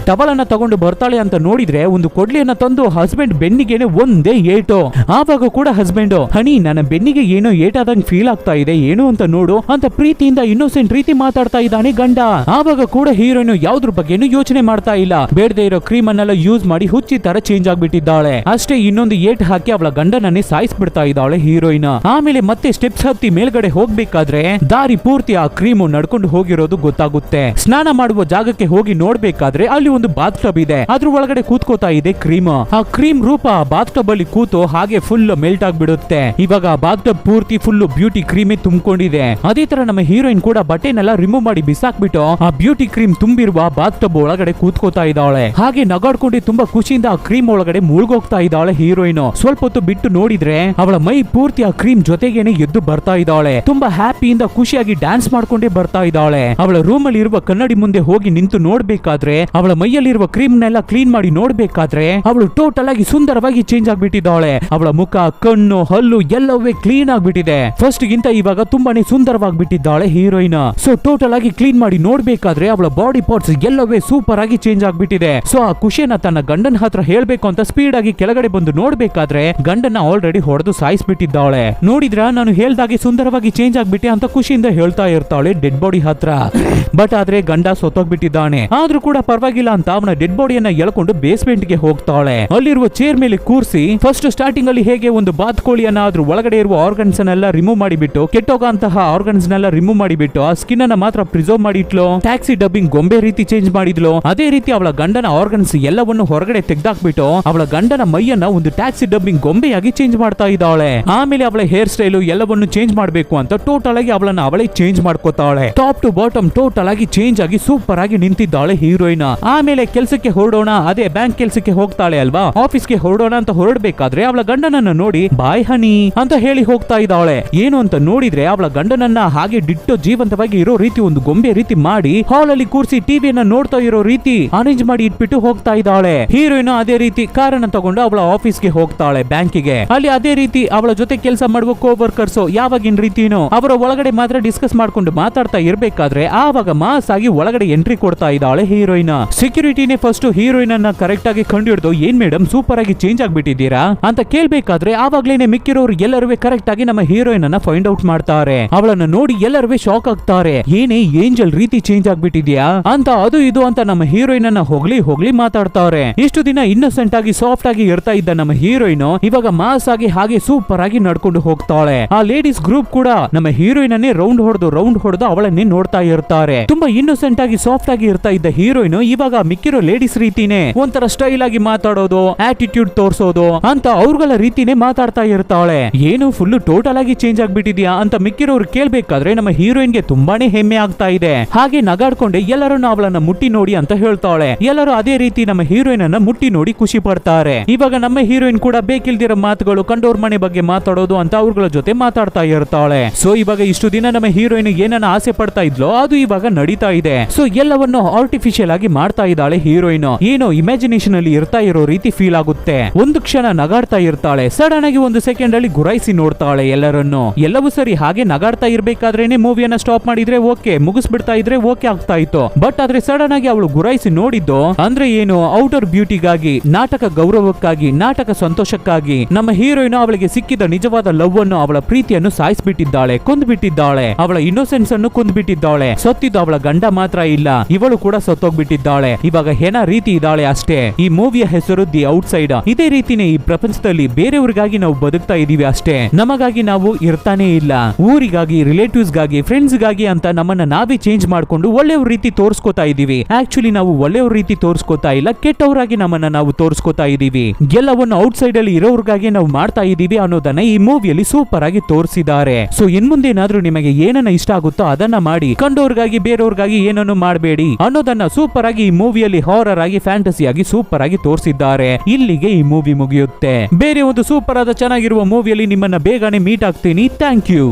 ಟವಲ್ ಅನ್ನ ತಗೊಂಡು ಬರ್ತಾಳೆ ಅಂತ ನೋಡಿದ್ರೆ ಒಂದು ಕೊಡ್ಲಿಯನ್ನ ತಂದು ಹಸ್ಬೆಂಡ್ ಬೆನ್ನಿಗೆನೆ ಒಂದೇ ಏಟು. ಆವಾಗ ಕೂಡ ಹಸ್ಬೆಂಡ್ ಹನಿ ನನ್ನ ಬೆನ್ನಿಗೆ ಏನೋ ಏಟಾದಂಗ್ ಫೀಲ್ ಆಗ್ತಾ ಇದೆ, ಏನು ಅಂತ ನೋಡು ಅಂತ ಪ್ರೀತಿಯಿಂದ ಇನ್ನೋಸೆಂಟ್ ರೀತಿ ಮಾತಾಡ್ತಾ ಇದ್ದಾನೆ ಗಂಡ. ಆವಾಗ ಕೂಡ ಹೀರೋಯಿನ್ ಯಾವ್ದ್ರ ಬಗ್ಗೆನೂ ಯೋಚನೆ ಮಾಡ್ತಾ ಇಲ್ಲ, ಬೇಡದೆ ಇರೋ ಕ್ರೀಮ್ ಅನ್ನೆಲ್ಲ ಯೂಸ್ ಮಾಡಿ ಹುಚ್ಚಿ ತರ ಚೇಂಜ್ ಆಗ್ಬಿಟ್ಟಿದ್ದಾಳೆ. ಅಷ್ಟೇ ಇನ್ನೊಂದು ಏಟ್ ಹಾಕಿ ಅವಳ ಗಂಡನನ್ನೇ ಸಾಯಿಸ್ಬಿಡ್ತಾ ಇದ್ದಾಳೆ ಹೀರೋಯಿನ್. ಆಮೇಲೆ ಮತ್ತೆ ಸ್ಟೆಪ್ಸ್ ಹತ್ತಿ ಮೇಲ್ಗಡೆ ಹೋಗ್ಬೇಕಾದ್ರೆ ದಾರಿ ಪೂರ್ತಿ ಆ ಕ್ರೀಮ್ ನಡ್ಕೊಂಡು ಹೋಗಿರೋದು ಗೊತ್ತಾಗುತ್ತೆ. ಸ್ನಾನ ಮಾಡುವ ಜಾಗಕ್ಕೆ ಹೋಗಿ ನೋಡ್ಬೇಕಾದ್ರೆ ಅಲ್ಲಿ ಒಂದು ಬಾತ್ ಟಬ್ ಇದೆ, ಅದ್ರ ಒಳಗಡೆ ಕೂತ್ಕೋತಾ ಇದೆ ಕ್ರೀಮ್. ಆ ಕ್ರೀಮ್ ರೂಪ ಬಾತ್ ಟಬ್ ಅಲ್ಲಿ ಕೂತು ಹಾಗೆ ಫುಲ್ ಮೆಲ್ಟ್ ಆಗ್ಬಿಡುತ್ತೆ. ಇವಾಗ ಬಾತ್ ಟಬ್ ಪೂರ್ತಿ ಫುಲ್ ಬ್ಯೂಟಿ ಕ್ರೀಮೇ ತುಂಬಿಕೊಂಡಿದೆ. ಅದೇ ತರ ನಮ್ಮ ಹೀರೋಯಿನ್ ಕೂಡ ಬಟ್ಟೆನೆಲ್ಲ ರಿಮೂವ್ ಮಾಡಿ ಬಿಸಾಕ್ಬಿಟ್ಟು ಆ ಬ್ಯೂಟಿ ಕ್ರೀಮ್ ತುಂಬಿರುವ ಬಾತ್ ಟಬ್ ಒಳಗಡೆ ಕೂತ್ಕೋತಾ ಇದ್ದಾಳೆ. ಹಾಗೆ ನಗಾಡ್ಕೊಂಡು ತುಂಬಾ ಖುಷಿಯಿಂದ ಆ ಕ್ರೀಮ್ ಒಳಗಡೆ ಮುಳುಗೋಗ್ತಾ ಇದ್ದಾಳೆ ಹೀರೋಯಿನ್. ಸ್ವಲ್ಪ ಹೊತ್ತು ಬಿಟ್ಟು ನೋಡಿದ್ರೆ ಅವಳ ಮೈ ಪೂರ್ತಿ ಆ ಕ್ರೀಮ್ ಜೊತೆಗೇನೆ ಎದ್ದು ಬರ್ತಾ ಇದ್ದಾಳೆ. ತುಂಬಾ ಹ್ಯಾಪಿಯಿಂದ ಖುಷಿಯಾಗಿ ಡ್ಯಾನ್ಸ್ ಮಾಡ್ಕೊಂಡೇ ಬರ್ತಾ ಇದ್ದಾಳೆ. ಅವಳ ರೂಮ್ ಅಲ್ಲಿ ಇರುವ ಕನ್ನಡಿ ಮುಂದೆ ಹೋಗಿ ನಿಂತು ನೋಡ್ಬೇಕಾದ್ರೆ ಅವಳ ಮೈಯಲ್ಲಿರುವ ಕ್ರೀಮ್ ನೆಲ್ಲ ಕ್ಲೀನ್ ಮಾಡಿ ನೋಡ್ಬೇಕಾದ್ರೆ ಅವಳು ಟೋಟಲ್ ಆಗಿ ಸುಂದರವಾಗಿ ಚೇಂಜ್ ಆಗ್ಬಿಟ್ಟಿದ್ದಾಳೆ. ಅವಳ ಮುಖ, ಕಣ್ಣು, ಹಲ್ಲು ಎಲ್ಲವೇ ಕ್ಲೀನ್ ಆಗ್ಬಿಟ್ಟಿದೆ. ಫಸ್ಟ್ ಗಿಂತ ಇವಾಗ ತುಂಬಾನೇ ಸುಂದರವಾಗಿಬಿಟ್ಟಿದ್ದಾಳೆ ಹೀರೋಯಿನ್. ಸೊ ಟೋಟಲ್ ಆಗಿ ಕ್ಲೀನ್ ಮಾಡಿ ನೋಡ್ಬೇಕಾದ್ರೆ ಅವಳ ಬಾಡಿ ಪಾರ್ಟ್ಸ್ ಎಲ್ಲವೇ ಸೂಪರ್ ಆಗಿ ಚೇಂಜ್ ಆಗ್ಬಿಟ್ಟಿದೆ. ಸೊ ಆ ಖುಷಿಯನ್ನ ತನ್ನ ಗಂಡನ ಹತ್ರ ಹೇಳ್ಬೇಕು ಅಂತ ಸ್ಪೀಡ್ ಆಗಿ ಕೆಳಗಡೆ ಬಂದು ನೋಡ್ಬೇಕಾದ್ರೆ ಗಂಡನ ಆಲ್ರೆಡಿ ಹೊಡೆದು ಸಾಯಿಸ್ಬಿಟ್ಟಿದ್ದಾಳೆ. ನೋಡಿದ್ರ ನಾನು ಹೇಳ್ದಾಗೆ ಸುಂದರವಾಗಿ ಚೇಂಜ್ ಆಗ್ಬಿಟ್ಟೆ ಅಂತ ಖುಷಿಯಿಂದ ಹೇಳ್ತಾ ಇರ್ತಾಳೆ ಡೆಡ್ ಬಾಡಿ ಹತ್ರ. ಬಟ್ ಆದ್ರೆ ಗಂಡ ಸೊತ್ತೋಗ್ಬಿಟ್ಟಿದ್ದಾನೆ. ಆದ್ರೂ ಕೂಡ ಪರವಾಗಿಲ್ಲ ಅಂತ ಅವನ ಡೆಡ್ ಬಾಡಿಯನ್ನ ಎಳ್ಕೊಂಡು ಬೇಸ್ಮೆಂಟ್ ಗೆ ಹೋಗ್ತಾಳೆ. ಅಲ್ಲಿರುವ ಚೇರ್ ಮೇಲೆ ಕೂರಿಸಿ ಫಸ್ಟ್ ಸ್ಟಾರ್ಟಿಂಗ್ ಅಲ್ಲಿ ಹೇಗೆ ಒಂದು ಬಾತ್ ಕೋಳಿಯನ್ನ ಅದ್ರ ಒಳಗಡೆ ಇರುವ ಆರ್ಗನ್ಸ್ ಅನ್ನೆಲ್ಲ ರಿಮೂವ್ ಮಾಡಿಬಿಟ್ಟು ಕೆಟ್ಟೋಗಂತಹ ಆರ್ಗನ್ಸ್ ನೆಲ್ಲ ರಿಮೂವ್ ಮಾಡಿಬಿಟ್ಟು ಆ ಸ್ಕಿನ್ ಅನ್ನ ಮಾತ್ರ ಪ್ರಿಸರ್ವ್ ಮಾಡಿಟ್ಲು. ಟ್ಯಾಕ್ಸಿ ಡಬ್ಬಿಂಗ್ ಗೊಂಬೆ ರೀತಿ ಚೇಂಜ್ ಮಾಡಿದ್ಲು. ಅದೇ ರೀತಿ ಅವಳ ಗಂಡನ ಆರ್ಗನ್ಸ್ ಎಲ್ಲವನ್ನು ಹೊರಗಡೆ ತೆಗ್ದಾಕ್ಬಿಟ್ಟು ಅವಳ ಗಂಡನ ಮೈಯನ್ನ ಒಂದು ಟ್ಯಾಕ್ಸಿ ಡಬ್ಬಿಂಗ್ ಗೊಂಬೆಯಾಗಿ ಚೇಂಜ್ ಮಾಡ್ತಾ ಇದ್ದಾಳೆ. ಆಮೇಲೆ ಅವಳ ಹೇರ್ ಸ್ಟೈಲು ಎಲ್ಲವನ್ನು ಚೇಂಜ್ ಮಾಡಬೇಕು ಅಂತ ಟೋಟಲ್ ಆಗಿ ಅವಳನ್ನ ಅವಳೇ ಚೇಂಜ್ ಮಾಡ್ಕೋತಾಳೆ. ಟಾಪ್ ಟು ಬಾಟಮ್ ಟೋಟಲ್ ಆಗಿ ಚೇಂಜ್ ಆಗಿ ಸೂಪರ್ ಆಗಿ ನಿಂತಿದ್ದಾಳೆ ಹೀರೋಯಿನ್. ಆಮೇಲೆ ಕೆಲಸಕ್ಕೆ ಹೊರಡೋಣ, ಅದೇ ಬ್ಯಾಂಕ್ ಕೆಲಸಕ್ಕೆ ಹೋಗ್ತಾಳೆ ಅಲ್ವಾ, ಆಫೀಸ್ಗೆ ಹೊರಡೋಣ ಅಂತ ಹೊರಡ್ಬೇಕಾದ್ರೆ ಅವಳ ಗಂಡನನ್ನ ನೋಡಿ ಬಾಯ್ ಹನಿ ಅಂತ ಹೇಳಿ ಹೋಗ್ತಾ ಇದ್ದಾಳೆ. ಏನು ಅಂತ ನೋಡಿದ್ರೆ ಅವಳ ಗಂಡನನ್ನ ಹಾಗೆ ಡಿಟ್ಟೋ ಜೀವಂತವಾಗಿ ಇರೋ ರೀತಿ ಒಂದು ಗೊಂಬೆ ರೀತಿ ಮಾಡಿ ಹಾಲ್ ಅಲ್ಲಿ ಕೂರಿಸಿ ಟಿವಿಯನ್ನ ನೋಡ್ತಾ ಇರೋ ರೀತಿ ಅರೇಂಜ್ ಮಾಡಿ ಇಟ್ಬಿಟ್ಟು ಹೋಗ್ತಾ ಇದ್ದಾಳೆ. ಹೀರೋಯಿನ್ ಅದೇ ರೀತಿ ಕಾರನ್ನ ತಗೊಂಡು ಅವಳ ಆಫೀಸ್ಗೆ ಹೋಗ್ತಾಳೆ, ಬ್ಯಾಂಕಿಗೆ. ಅಲ್ಲಿ ಅದೇ ರೀತಿ ಅವಳ ಜೊತೆ ಕೆಲಸ ಮಾಡುವ ಕೋವರ್ಕರ್ಸ್ ಯಾವಾಗಿನ ರೀತಿನೋ ಅವರ ಒಳಗಡೆ ಮಾತ್ರ ಡಿಸ್ಕಸ್ ಮಾಡ್ಕೊಂಡು ಮಾತಾಡ್ತಾ ಇರ್ಬೇಕಾದ್ರೆ ಆವಾಗ ಮಾಸ್ ಆಗಿ ಒಳಗಡೆ ಎಂಟ್ರಿ ಕೊಡ್ತಾ ಇದ್ದಾಳೆ ಹೀರೋಯಿನ್. ಸೆಕ್ಯೂರಿಟಿನೇ ಫಸ್ಟ್ ಹೀರೋಯಿನ್ ಅನ್ನ ಕರೆಕ್ಟ್ ಆಗಿ ಕಂಡು ಹಿಡಿದು ಏನ್ ಮೇಡಮ್ ಸೂಪರ್ ಆಗಿ ಚೇಂಜ್ ಆಗ್ಬಿಟ್ಟಿದ್ದೀರಾ ಅಂತ ಕೇಳ್ಬೇಕಾದ್ರೆ ಆವಾಗ್ಲೇನೆ ಮಿಕ್ಕಿರೋರು ಎಲ್ಲರೂ ಕರೆಕ್ಟ್ ಆಗಿ ನಮ್ಮ ಹೀರೋಯಿನ್ ಅನ್ನ ಫೈಂಡ್ ಔಟ್ ಮಾಡ್ತಾರೆ. ಅವಳನ್ನ ನೋಡಿ ಎಲ್ಲರೂ ಶಾಕ್ ಆಗ್ತಾರೆ. ಏನೇ ಏಂಜಲ್ ರೀತಿ ಚೇಂಜ್ ಆಗ್ಬಿಟ್ಟಿದ್ಯಾ ಅಂತ ಅದು ಇದು ಅಂತ ನಮ್ಮ ಹೀರೋಯಿನ್ ಅನ್ನ ಹೊಗಳಿ ಮಾತಾಡ್ತಾರೆ. ಇಷ್ಟು ದಿನ ಇನ್ನೋಸೆಂಟ್ ಆಗಿ ಸಾಫ್ಟ್ ಆಗಿ ಇರ್ತಾ ಇದ್ದ ನಮ್ಮ ಹೀರೋಯಿನ್ ಇವಾಗ ಮಾಸ್ ಆಗಿ ಹಾಗೆ ಸೂಪರ್ ಆಗಿ ನಡ್ಕೊಂಡು ಹೋಗ್ತಾಳೆ. ಆ ಲೇಡೀಸ್ ಗ್ರೂಪ್ ಕೂಡ ನಮ್ಮ ಹೀರೋಯಿನ್ ಅನ್ನೇ ರೌಂಡ್ ಹೊಡೆದು ಅವಳನ್ನೇ ನೋಡ್ತಾ ಇರ್ತಾರೆ. ತುಂಬಾ ಇನ್ನೋಸೆಂಟ್ ಆಗಿ ಸಾಫ್ಟ್ ಆಗಿ ಇರ್ತಾ ಇದ್ದ ಹೀರೋಯಿನ್ ಇವಾಗ ಮಿಕ್ಕಿರೋ ಲೇಡೀಸ್ ರೀತಿನೇ ಒಂಥರ ಸ್ಟೈಲ್ ಆಗಿ ಮಾತಾಡೋದು, ಆಟಿಟ್ಯೂಡ್ ತೋರ್ಸೋದು ಅಂತ ಅವ್ರಗಳ ರೀತಿನೇ ಮಾತಾಡ್ತಾ ಇರ್ತಾಳೆ. ಕೇಳ್ತಾಳೆ, ಏನು ಫುಲ್ ಟೋಟಲ್ ಆಗಿ ಚೇಂಜ್ ಆಗ್ಬಿಟ್ಟಿದ್ಯಾ ಅಂತ ಮಿಕ್ಕಿರೋರು ಕೇಳ್ಬೇಕಾದ್ರೆ ನಮ್ಮ ಹೀರೋಯಿನ್ ಗೆ ತುಂಬಾನೇ ಹೆಮ್ಮೆ ಆಗ್ತಾ ಇದೆ. ಹಾಗೆ ನಗಾಡ್ಕೊಂಡೆ ಎಲ್ಲರನ್ನು ಅವಳನ್ನ ಮುಟ್ಟಿ ನೋಡಿ ಅಂತ ಹೇಳ್ತಾಳೆ. ಎಲ್ಲರೂ ಅದೇ ರೀತಿ ನಮ್ಮ ಹೀರೋಯಿನ್ ಅನ್ನ ಮುಟ್ಟಿ ನೋಡಿ ಖುಷಿ ಪಡ್ತಾರೆ. ಇವಾಗ ನಮ್ಮ ಹೀರೋಯಿನ್ ಕೂಡ ಬೇಕಿಲ್ದಿರೋ ಮಾತುಗಳು, ಕಂಡೋರ್ ಮನೆ ಬಗ್ಗೆ ಮಾತಾಡೋದು ಅಂತ ಅವ್ರಗಳ ಜೊತೆ ಮಾತಾಡ್ತಾ ಇರ್ತಾಳೆ. ಸೊ ಇವಾಗ ಇಷ್ಟು ದಿನ ನಮ್ಮ ಹೀರೋಯಿನ್ ಏನನ್ನ ಆಸೆ ಪಡ್ತಾ ಇದ್ಲೋ ಅದು ಇವಾಗ ನಡೀತಾ ಇದೆ. ಸೊ ಎಲ್ಲವನ್ನು ಆರ್ಟಿಫಿಷಿಯಲ್ ಆಗಿ ಮಾಡ್ತಾ ಇದ್ದಾಳೆ ಹೀರೋಯಿನ್. ಏನೋ ಇಮ್ಯಾಜಿನೇಷನ್ ಅಲ್ಲಿ ಇರ್ತಾ ಇರೋ ರೀತಿ ಫೀಲ್ ಆಗುತ್ತೆ. ಒಂದು ಕ್ಷಣ ನಗಾಡ್ತಾ ಇರ್ತಾಳೆ, ಸಡನ್ ಆಗಿ ಒಂದು ಸೆಕೆಂಡ್ ಅಲ್ಲಿ ಗುರಾಯಿಸಿ ನೋಡ್ತಾಳೆ ಎಲ್ಲರನ್ನು. ಎಲ್ಲವೂ ಸರಿ, ಹಾಗೆ ನಗಾಡ್ತಾ ಇರ್ಬೇಕಾದ್ರೇನೆ ಮೂವಿಯನ್ನ ಸ್ಟಾಪ್ ಮಾಡಿದ್ರೆ ಓಕೆ, ಮುಗಿಸ್ಬಿಡ್ತಾ ಇದ್ರೆ ಓಕೆ ಆಗ್ತಾ ಇತ್ತು. ಬಟ್ ಆದ್ರೆ ಸಡನ್ ಆಗಿ ಅವಳು ಗುರಾಯಿಸಿ ನೋಡಿದ್ದು ಅಂದ್ರೆ ಏನು, ಔಟರ್ ಬ್ಯೂಟಿಗಾಗಿ, ನಾಟಕ ಗೌರವಕ್ಕಾಗಿ, ನಾಟಕ ಸಂತೋಷಕ್ಕಾಗಿ ನಮ್ಮ ಹೀರೋಯಿನ್ ಅವಳಿಗೆ ಸಿಕ್ಕಿದ ನಿಜವಾದ ಲವ್ ಅನ್ನು, ಅವಳ ಪ್ರೀತಿಯನ್ನು ಸಾಯಿಸ್ಬಿಟ್ಟಿದ್ದಾಳೆ, ಕೊಂದ್ಬಿಟ್ಟಿದ್ದಾಳೆ. ಅವಳ ಇನ್ನೋಸೆನ್ಸ್ ಅನ್ನು ಕೊಂದ್ಬಿಟ್ಟಿದ್ದಾಳೆ. ಸತ್ತಿದ್ದು ಅವಳ ಗಂಡ ಮಾತ್ರ ಇಲ್ಲ, ಇವಳು ಕೂಡ ಸತ್ತೋಗ್ಬಿಟ್ಟಿದ್ದಾಳೆ. ಇವಾಗ ಹೆಣ ರೀತಿ ಇದ್ದಾಳೆ ಅಷ್ಟೇ. ಈ ಮೂವಿಯ ಹೆಸರು ದಿ ಔಟ್ಸೈಡ್. ಇದೇ ರೀತಿನೇ ಈ ಪ್ರಪಂಚದಲ್ಲಿ ಬೇರೆಯವ್ರಿಗಾಗಿ ನಾವು ಬದುಕ್ತಾ ಇದೀವಿ ಅಷ್ಟೇ, ನಮಗಾಗಿ ನಾವು ಇರ್ತಾನೆ ಇಲ್ಲ. ಊರಿಗಾಗಿ, ರಿಲೇಟಿವ್ಸ್ ಗಾಗಿ, ಫ್ರೆಂಡ್ಸ್ ಗಾಗಿ ಅಂತ ನಮ್ಮನ್ನ ನಾವೇ ಚೇಂಜ್ ಮಾಡ್ಕೊಂಡು ಒಳ್ಳೆಯವ್ರ ರೀತಿ ತೋರಿಸ್ಕೋತಾ ಇದೀವಿ. ಆಕ್ಚುಲಿ ನಾವು ಒಳ್ಳೆಯವ್ರ ರೀತಿ ತೋರಿಸ್ಕೋತಾ ಇಲ್ಲ, ಕೆಟ್ಟವರಾಗಿ ನಮ್ಮನ್ನ ನಾವು ತೋರಿಸ್ಕೋತಾ ಇದೀವಿ. ಎಲ್ಲವನ್ನು ಔಟ್ಸೈಡ್ ಅಲ್ಲಿ ಇರೋರ್ಗಾಗಿ ನಾವು ಮಾಡ್ತಾ ಇದೀವಿ ಅನ್ನೋದನ್ನ ಈ ಮೂವಿಯಲ್ಲಿ ಸೂಪರ್ ಆಗಿ ತೋರಿಸಿದ್ದಾರೆ. ಸೊ ಇನ್ ಮುಂದೇನಾದ್ರೂ ನಿಮಗೆ ಏನನ್ನ ಇಷ್ಟ ಆಗುತ್ತೋ ಅದನ್ನ ಮಾಡಿ, ಕಂಡೋರ್ಗಾಗಿ ಬೇರೆಯವ್ರಿಗಾಗಿ ಏನನ್ನು ಮಾಡಬೇಡಿ ಅನ್ನೋದನ್ನ ಸೂಪರ್ ಆಗಿ ಈ ಮೂವಿಯಲ್ಲಿ ಹಾರರ್ ಆಗಿ, ಫ್ಯಾಂಟಸಿ ಆಗಿ ಸೂಪರ್ ಆಗಿ ತೋರಿಸಿದ್ದಾರೆ. ಇಲ್ಲಿಗೆ ಈ ಮೂವಿ ಮುಗಿಯುತ್ತೆ. ಬೇರೆ ಒಂದು ಸೂಪರ್ ಆದ ಚೆನ್ನಾಗಿರುವ ಮೂವಿಯಲ್ಲಿ ನಿಮ್ಮನ್ನ ಬೇಗನೆ ಮೀಟ್ ಆಗ್ತೀನಿ. Thank you.